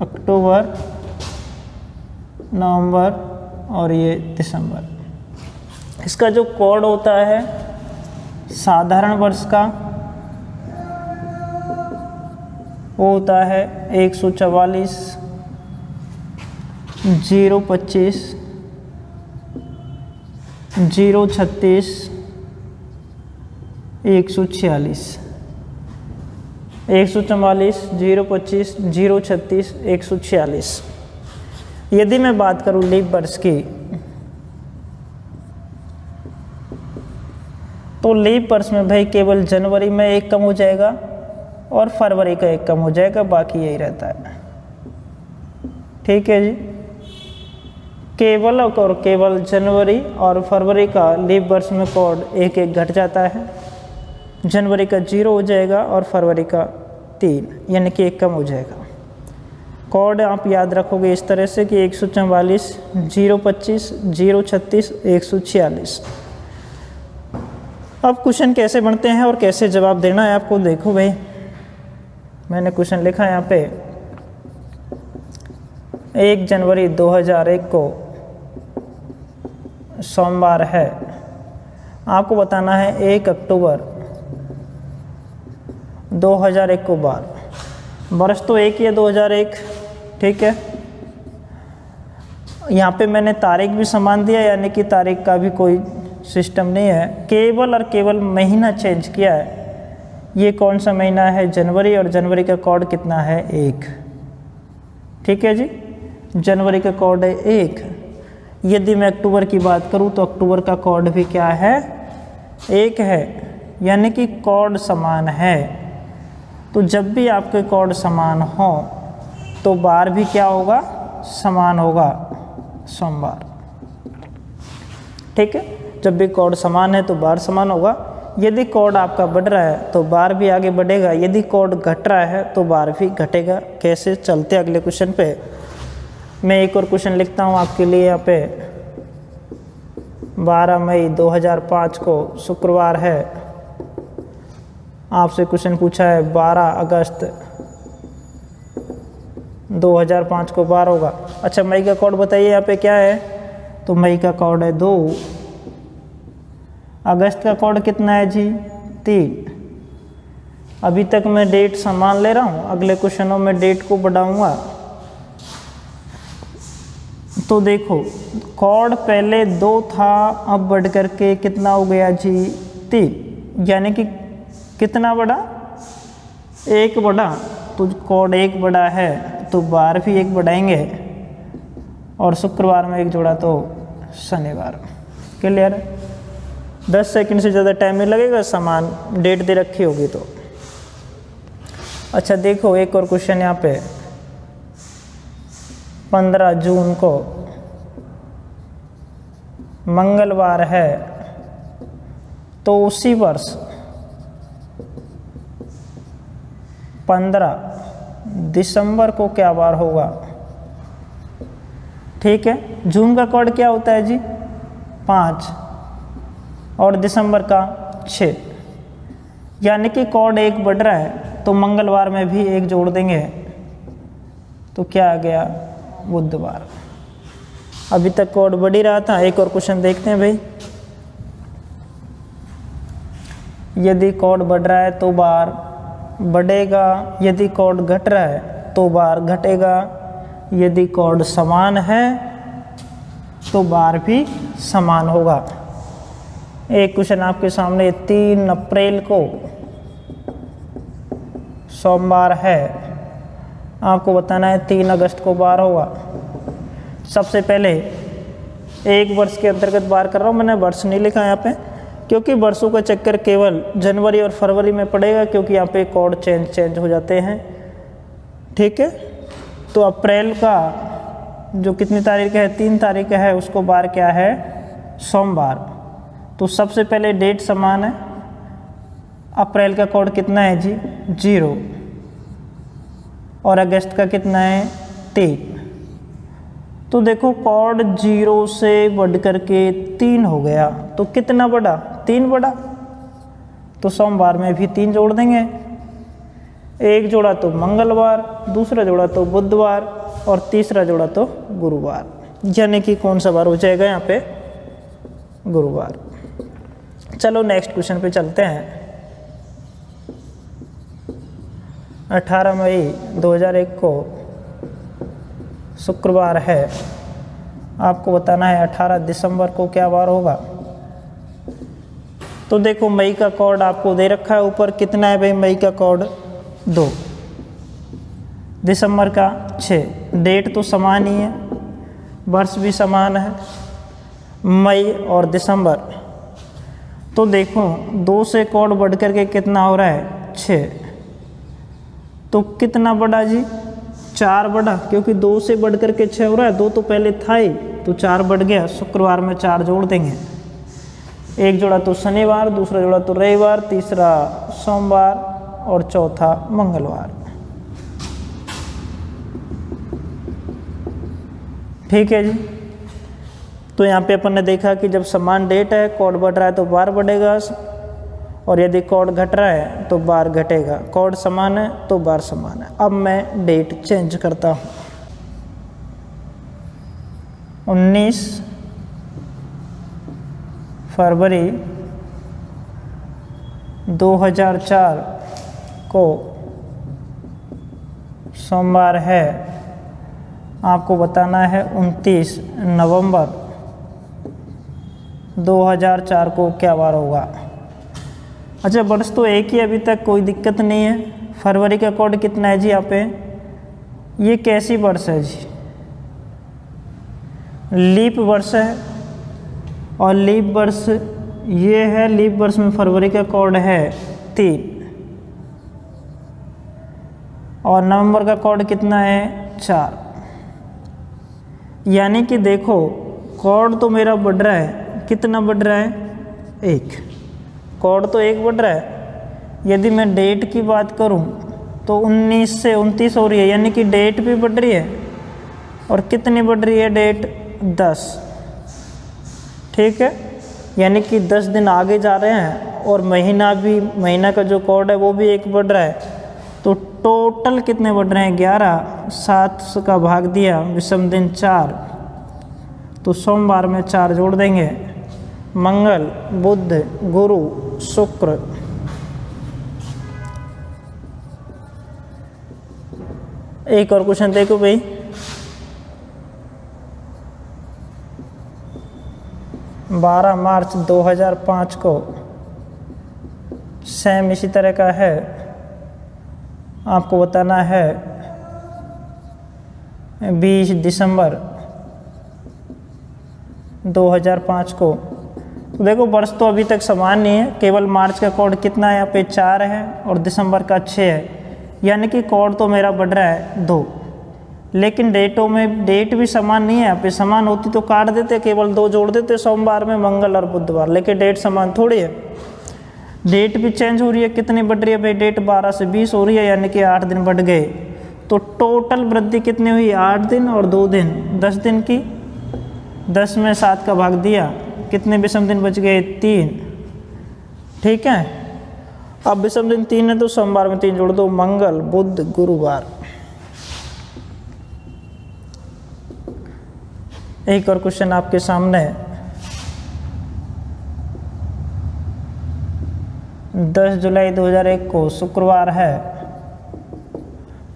अक्टूबर, नवंबर और ये दिसंबर। इसका जो कोड होता है साधारण वर्ष का, वो होता है 144, 025, 036, 146। 144, 025, 036, 146। यदि मैं बात करूं लीप वर्ष की, तो लीप वर्ष में भाई केवल जनवरी में 1 कम हो जाएगा और फरवरी का 1 कम हो जाएगा, बाकी यही रहता है। ठीक है जी, केवल और केवल जनवरी और फरवरी का लीप वर्ष में कोड 1-1 घट जाता है। जनवरी का 0 हो जाएगा और फरवरी का 3, यानी कि 1 कम हो जाएगा। कोड आप याद रखोगे इस तरह से कि 144 025 036 146। अब क्वेश्चन कैसे बनते हैं और कैसे जवाब देना है आपको, देखो भाई मैंने क्वेश्चन लिखा है यहाँ पे 1 जनवरी 2001 को सोमवार है, आपको बताना है 1 अक्टूबर 2001 को बार, वर्ष तो एक ही है 2001, ठीक है। यहाँ पे मैंने तारीख भी समान दिया, यानी कि तारीख का भी कोई सिस्टम नहीं है, केवल और केवल महीना चेंज किया है। ये कौन सा महीना है, जनवरी, और जनवरी का कोड कितना है 1, ठीक है जी, जनवरी का कोड है 1। यदि मैं अक्टूबर की बात करूँ तो अक्टूबर का कोड भी क्या है 1 है, यानी कि कोड समान है। तो जब भी आपके कोड समान हो तो बार भी क्या होगा, समान होगा, सोमवार, ठीक है। जब भी कोड समान है तो बार समान होगा। यदि कोड आपका बढ़ रहा है तो बार भी आगे बढ़ेगा, यदि कोड घट रहा है तो बार भी घटेगा। कैसे, चलते अगले क्वेश्चन पे। मैं एक और क्वेश्चन लिखता हूँ आपके लिए यहाँ पे। 12 मई 2005 को शुक्रवार है, आपसे क्वेश्चन पूछा है 12 अगस्त 2005 को बार होगा। अच्छा, मई का कोड बताइए यहाँ पे क्या है, तो मई का कोड है 2। अगस्त का कोड कितना है जी 3। अभी तक मैं डेट समान ले रहा हूँ, अगले क्वेश्चनों में डेट को बढ़ाऊंगा। तो देखो कोड पहले 2 था, अब बढ़ करके कितना हो गया जी 3, यानी कि कितना बढ़ा, 1 बढ़ा। तो कोड 1 बढ़ा है तो बार भी 1 बढ़ाएंगे, और शुक्रवार में 1 जोड़ा तो शनिवार। क्लियर है, 10 सेकंड से ज़्यादा टाइम नहीं लगेगा, समान डेट दे रखी होगी तो। अच्छा देखो एक और क्वेश्चन यहाँ पे, 15 जून को मंगलवार है, तो उसी वर्ष 15 दिसंबर को क्या बार होगा, ठीक है। जून का कोड क्या होता है जी 5, और दिसंबर का 6, यानी कि कोड 1 बढ़ रहा है तो मंगलवार में भी 1 जोड़ देंगे, तो क्या आ गया बुधवार। अभी तक कोड बढ़ ही रहा था। एक और क्वेश्चन देखते हैं भाई। यदि कोड बढ़ रहा है तो बार बढ़ेगा, यदि कोड घट रहा है तो बार घटेगा, यदि कोड समान है तो बार भी समान होगा। एक क्वेश्चन आपके सामने, 3 अप्रैल को सोमवार है, आपको बताना है 3 अगस्त को बार होगा। सबसे पहले 1 वर्ष के अंतर्गत बार कर रहा हूँ, मैंने वर्ष नहीं लिखा यहाँ पे, क्योंकि वर्षों का चक्कर केवल जनवरी और फरवरी में पड़ेगा, क्योंकि यहाँ पे कोड चेंज हो जाते हैं, ठीक है। तो अप्रैल का जो कितनी तारीख है, 3 तारीख है, उसको बार क्या है सोमवार। तो सबसे पहले डेट समान है, अप्रैल का कोड कितना है जी 0, और अगस्त का कितना है 3। तो देखो कोड 0 से बढ़ करके 3 हो गया, तो कितना बढ़ा 3 बढ़ा, तो सोमवार में भी 3 जोड़ देंगे। 1 जोड़ा तो मंगलवार, दूसरा जोड़ा तो बुधवार, और तीसरा जोड़ा तो गुरुवार, यानी कि कौन सा बार हो जाएगा यहाँ पे गुरुवार। चलो नेक्स्ट क्वेश्चन पे चलते हैं। 18 मई 2001 को शुक्रवार है, आपको बताना है 18 दिसंबर को क्या बार होगा। तो देखो मई का कोड आपको दे रखा है ऊपर, कितना है भाई मई का कोड 2, दिसंबर का 6। डेट तो समान ही है, वर्ष भी समान है, मई और दिसंबर। तो देखो 2 से कोड बढ़ करके कितना हो रहा है 6, तो कितना बढ़ा जी 4 बढ़ा, क्योंकि 2 से बढ़ करके 6 हो रहा है, 2 तो पहले था ही, तो 4 बढ़ गया। शुक्रवार में 4 जोड़ देंगे, 1 जोड़ा तो शनिवार, दूसरा जोड़ा तो रविवार, तीसरा सोमवार, और चौथा मंगलवार। ठीक है जी। तो यहाँ पे अपन ने देखा कि जब समान डेट है, कोड बढ़ रहा है तो बार बढ़ेगा, और यदि कोड घट रहा है तो बार घटेगा। कोड समान है तो बार समान है। अब मैं डेट चेंज करता हूँ। 19 फरवरी 2004 को सोमवार है। आपको बताना है 29 नवंबर 2004 को क्या वार होगा। अच्छा, वर्ष तो एक ही, अभी तक कोई दिक्कत नहीं है। फरवरी का कोड कितना है जी यहाँ पे? ये कैसी वर्ष है जी? लीप वर्ष है, और लीप वर्ष ये है। लीप वर्ष में फरवरी का कोड है 3, और नवंबर का कोड कितना है? 4। यानी कि देखो, कोड तो मेरा बढ़ रहा है, कितना बढ़ रहा है? 1। कोड तो 1 बढ़ रहा है। यदि मैं डेट की बात करूं तो 19 से 29 हो रही है, यानी कि डेट भी बढ़ रही है। और कितनी बढ़ रही है डेट? 10। ठीक है, यानी कि 10 दिन आगे जा रहे हैं, और महीना भी, महीना का जो कोड है वो भी 1 बढ़ रहा है। तो टोटल कितने बढ़ रहे हैं? 11। 7 का भाग दिया, विषम दिन 4, तो सोमवार में 4 जोड़ देंगे। मंगल, बुध, गुरु, शुक्र। एक और क्वेश्चन देखो भाई। बारह मार्च 2005 को सेम इसी तरह का है। आपको बताना है 20 दिसंबर 2005 को। तो देखो, वर्ष तो अभी तक समान नहीं है, केवल मार्च का कोड कितना है यहाँ पे? 4 है, और दिसंबर का 6 है। यानी कि कोड तो मेरा बढ़ रहा है 2। लेकिन डेटों में डेट भी समान नहीं है। यहाँ पे समान होती तो काट देते, केवल 2 जोड़ देते, सोमवार में, मंगल और बुधवार। लेकिन डेट समान थोड़ी है, डेट भी चेंज हो रही है। कितनी बढ़ रही है भाई? डेट 12 से 20 हो रही है, यानी कि 8 दिन बढ़ गए। तो टोटल वृद्धि कितनी हुई? 8 दिन और 2 दिन, 10 दिन की। 10 में 7 का भाग दिया, कितने विषम दिन बच गए? 3। ठीक है, अब विषम दिन 3 है तो सोमवार में 3 जोड़ दो, मंगल, बुध, गुरुवार। एक और क्वेश्चन आपके सामने है। 10 जुलाई 2001 को शुक्रवार है।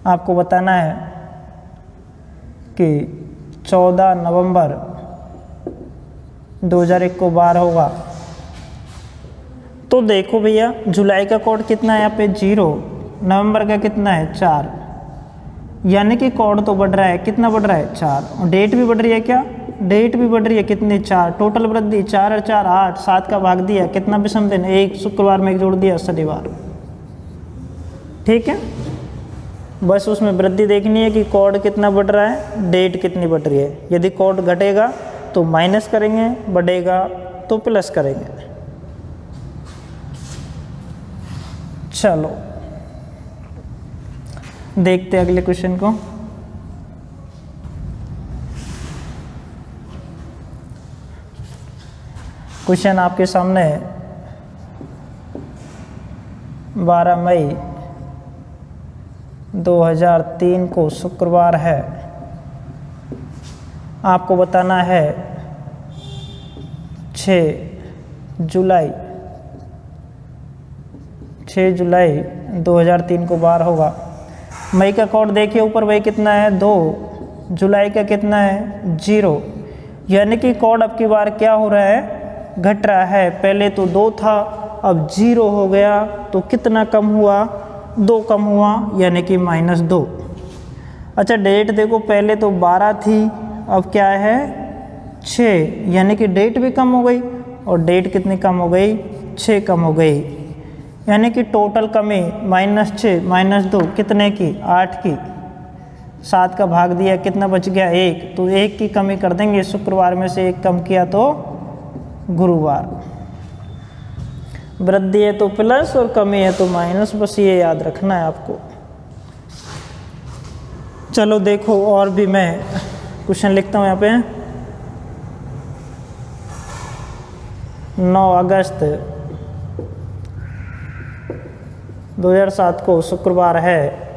आपको बताना है कि 14 नवंबर 2001 को बार होगा। तो देखो भैया, जुलाई का कोड कितना है यहाँ पे? 0। नवंबर का कितना है? 4। यानी कि कोड तो बढ़ रहा है। कितना बढ़ रहा है? 4। और डेट भी बढ़ रही है क्या? डेट भी बढ़ रही है। कितनी? 4। टोटल वृद्धि 4 और 4 8। 7 का भाग दिया, कितना विषम दिन? 1। शुक्रवार में 1 जोड़ दिया, शनिवार। ठीक है, बस उसमें वृद्धि देखनी है कि कोड कितना बढ़ रहा है, डेट कितनी बढ़ रही है। यदि कोड घटेगा तो माइनस करेंगे, बढ़ेगा तो प्लस करेंगे। चलो देखते हैं अगले क्वेश्चन को। क्वेश्चन आपके सामने है। 12 मई 2003 को शुक्रवार है। आपको बताना है 6 जुलाई 2003 को बार होगा। मई का कोड देखिए ऊपर, भाई कितना है? 2। जुलाई का कितना है? 0। यानी कि कोड अब की बार क्या हो रहा है? घट रहा है। पहले तो 2 था, अब 0 हो गया। तो कितना कम हुआ? 2 कम हुआ, यानी कि -2। अच्छा, डेट देखो, पहले तो 12 थी, अब क्या है? 6। यानी कि डेट भी कम हो गई, और डेट कितनी कम हो गई? 6 कम हो गई। यानी कि टोटल कमी -6 -2 कितने की? 8 की। 7 का भाग दिया, कितना बच गया? 1। तो 1 की कमी कर देंगे। शुक्रवार में से 1 कम किया तो गुरुवार। वृद्धि है तो प्लस और कमी है तो माइनस, बस ये याद रखना है आपको। चलो देखो, और भी मैं क्वेश्चन लिखता हूँ यहाँ पे, 9 अगस्त 2007 को शुक्रवार है।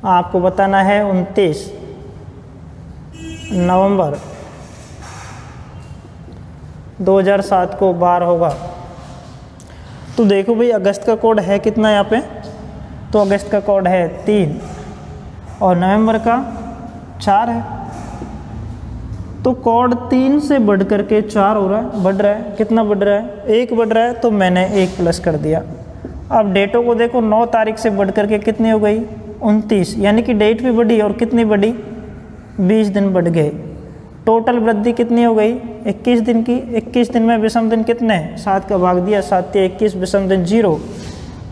आपको बताना है 29 नवंबर 2007 को बार होगा। तो देखो भाई अगस्त का कोड है कितना यहाँ पे, तो अगस्त का कोड है 3 और नवंबर का 4 है। तो कोड 3 से बढ़ करके 4 हो रहा है, बढ़ रहा है। कितना बढ़ रहा है? 1 बढ़ रहा है, तो मैंने 1 प्लस कर दिया। अब डेटों को देखो, 9 तारीख से बढ़ करके कितनी हो गई? 29, यानी कि डेट भी बढ़ी और कितनी बढ़ी? 20 दिन बढ़ गए। टोटल वृद्धि कितनी हो गई? 21 दिन की। 21 दिन में विषम दिन कितने हैं? 7 का भाग दिया, 7 या 21, विषम दिन 0।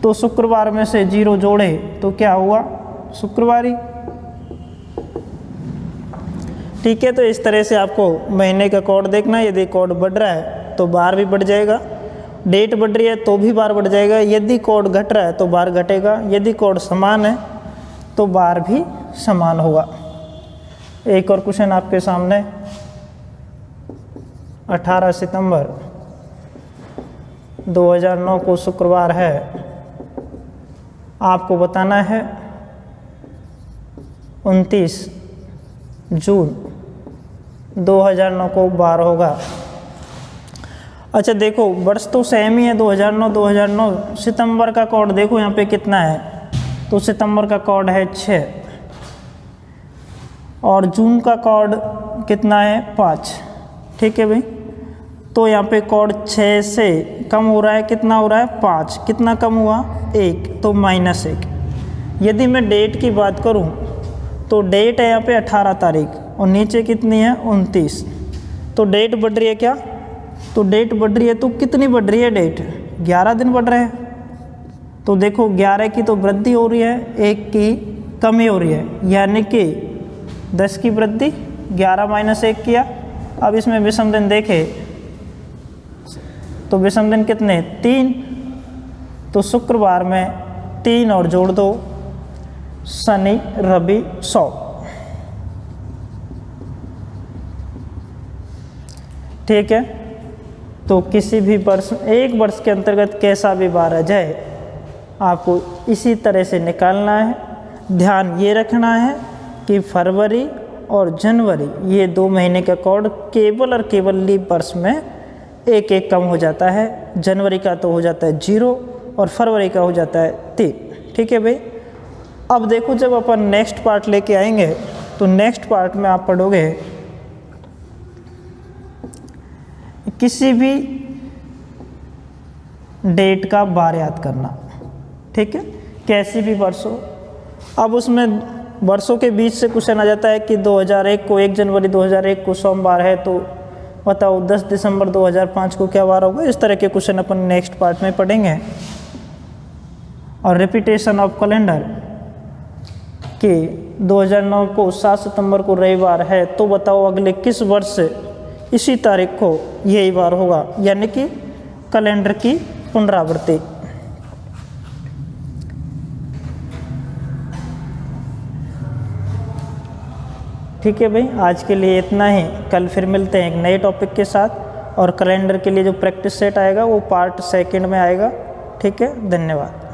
तो शुक्रवार में से 0 जोड़े तो क्या हुआ? शुक्रवारी। ठीक है, तो इस तरह से आपको महीने का कोड देखना है। यदि कोड बढ़ रहा है तो बार भी बढ़ जाएगा, डेट बढ़ रही है तो भी बार बढ़ जाएगा। यदि कोड घट रहा है तो बार घटेगा, यदि कोड समान है तो बार भी समान होगा। एक और क्वेश्चन आपके सामने, 18 सितंबर 2009 को शुक्रवार है। आपको बताना है 29 जून 2009 को बार होगा। अच्छा देखो, वर्ष तो सेम ही है, 2009। सितंबर का कोड देखो यहाँ पे कितना है, तो सितंबर का कोड है 6 और जून का कोड कितना है? 5। ठीक है भाई, तो यहाँ पे कोड 6 से कम हो रहा है, कितना हो रहा है? 5। कितना कम हुआ? 1, तो -1। यदि मैं डेट की बात करूँ तो डेट है यहाँ पे 18 तारीख और नीचे कितनी है? 29। तो डेट बढ़ रही है क्या? तो डेट बढ़ रही है, तो कितनी बढ़ रही है डेट? 11 दिन बढ़ रहे हैं। तो देखो 11 की तो वृद्धि हो रही है, 1 की कमी हो रही है, यानी कि 10 की वृद्धि, 11 - 1 किया। अब इसमें विषम दिन देखे तो विषम दिन कितने? 3। तो शुक्रवार में 3 और जोड़ दो, शनि रवि सोम। ठीक है, तो किसी भी वर्ष, एक वर्ष के अंतर्गत कैसा भी बार आ जाए आपको इसी तरह से निकालना है। ध्यान ये रखना है कि फरवरी और जनवरी ये 2 महीने का कोड केवल और केवल लीप वर्ष में 1 कम हो जाता है। जनवरी का तो हो जाता है 0 और फरवरी का हो जाता है 3। ठीक है भाई, अब देखो जब अपन नेक्स्ट पार्ट लेके आएंगे तो नेक्स्ट पार्ट में आप पढ़ोगे किसी भी डेट का बार याद करना। ठीक है, कैसी भी वर्ष हो। अब उसमें वर्षों के बीच से क्वेश्चन आ जाता है कि 2001 को 1 जनवरी 2001 को सोमवार है, तो बताओ 10 दिसंबर 2005 को क्या वार होगा। इस तरह के क्वेश्चन अपन नेक्स्ट पार्ट में पढ़ेंगे। और रिपीटेशन ऑफ कैलेंडर कि 2009 को 7 सितंबर को रविवार है, तो बताओ अगले किस वर्ष से इसी तारीख को यही बार होगा, यानी कि कैलेंडर की पुनरावृत्ति। ठीक है भाई, आज के लिए इतना ही। कल फिर मिलते हैं एक नए टॉपिक के साथ। और कैलेंडर के लिए जो प्रैक्टिस सेट आएगा वो पार्ट 2 में आएगा। ठीक है, धन्यवाद।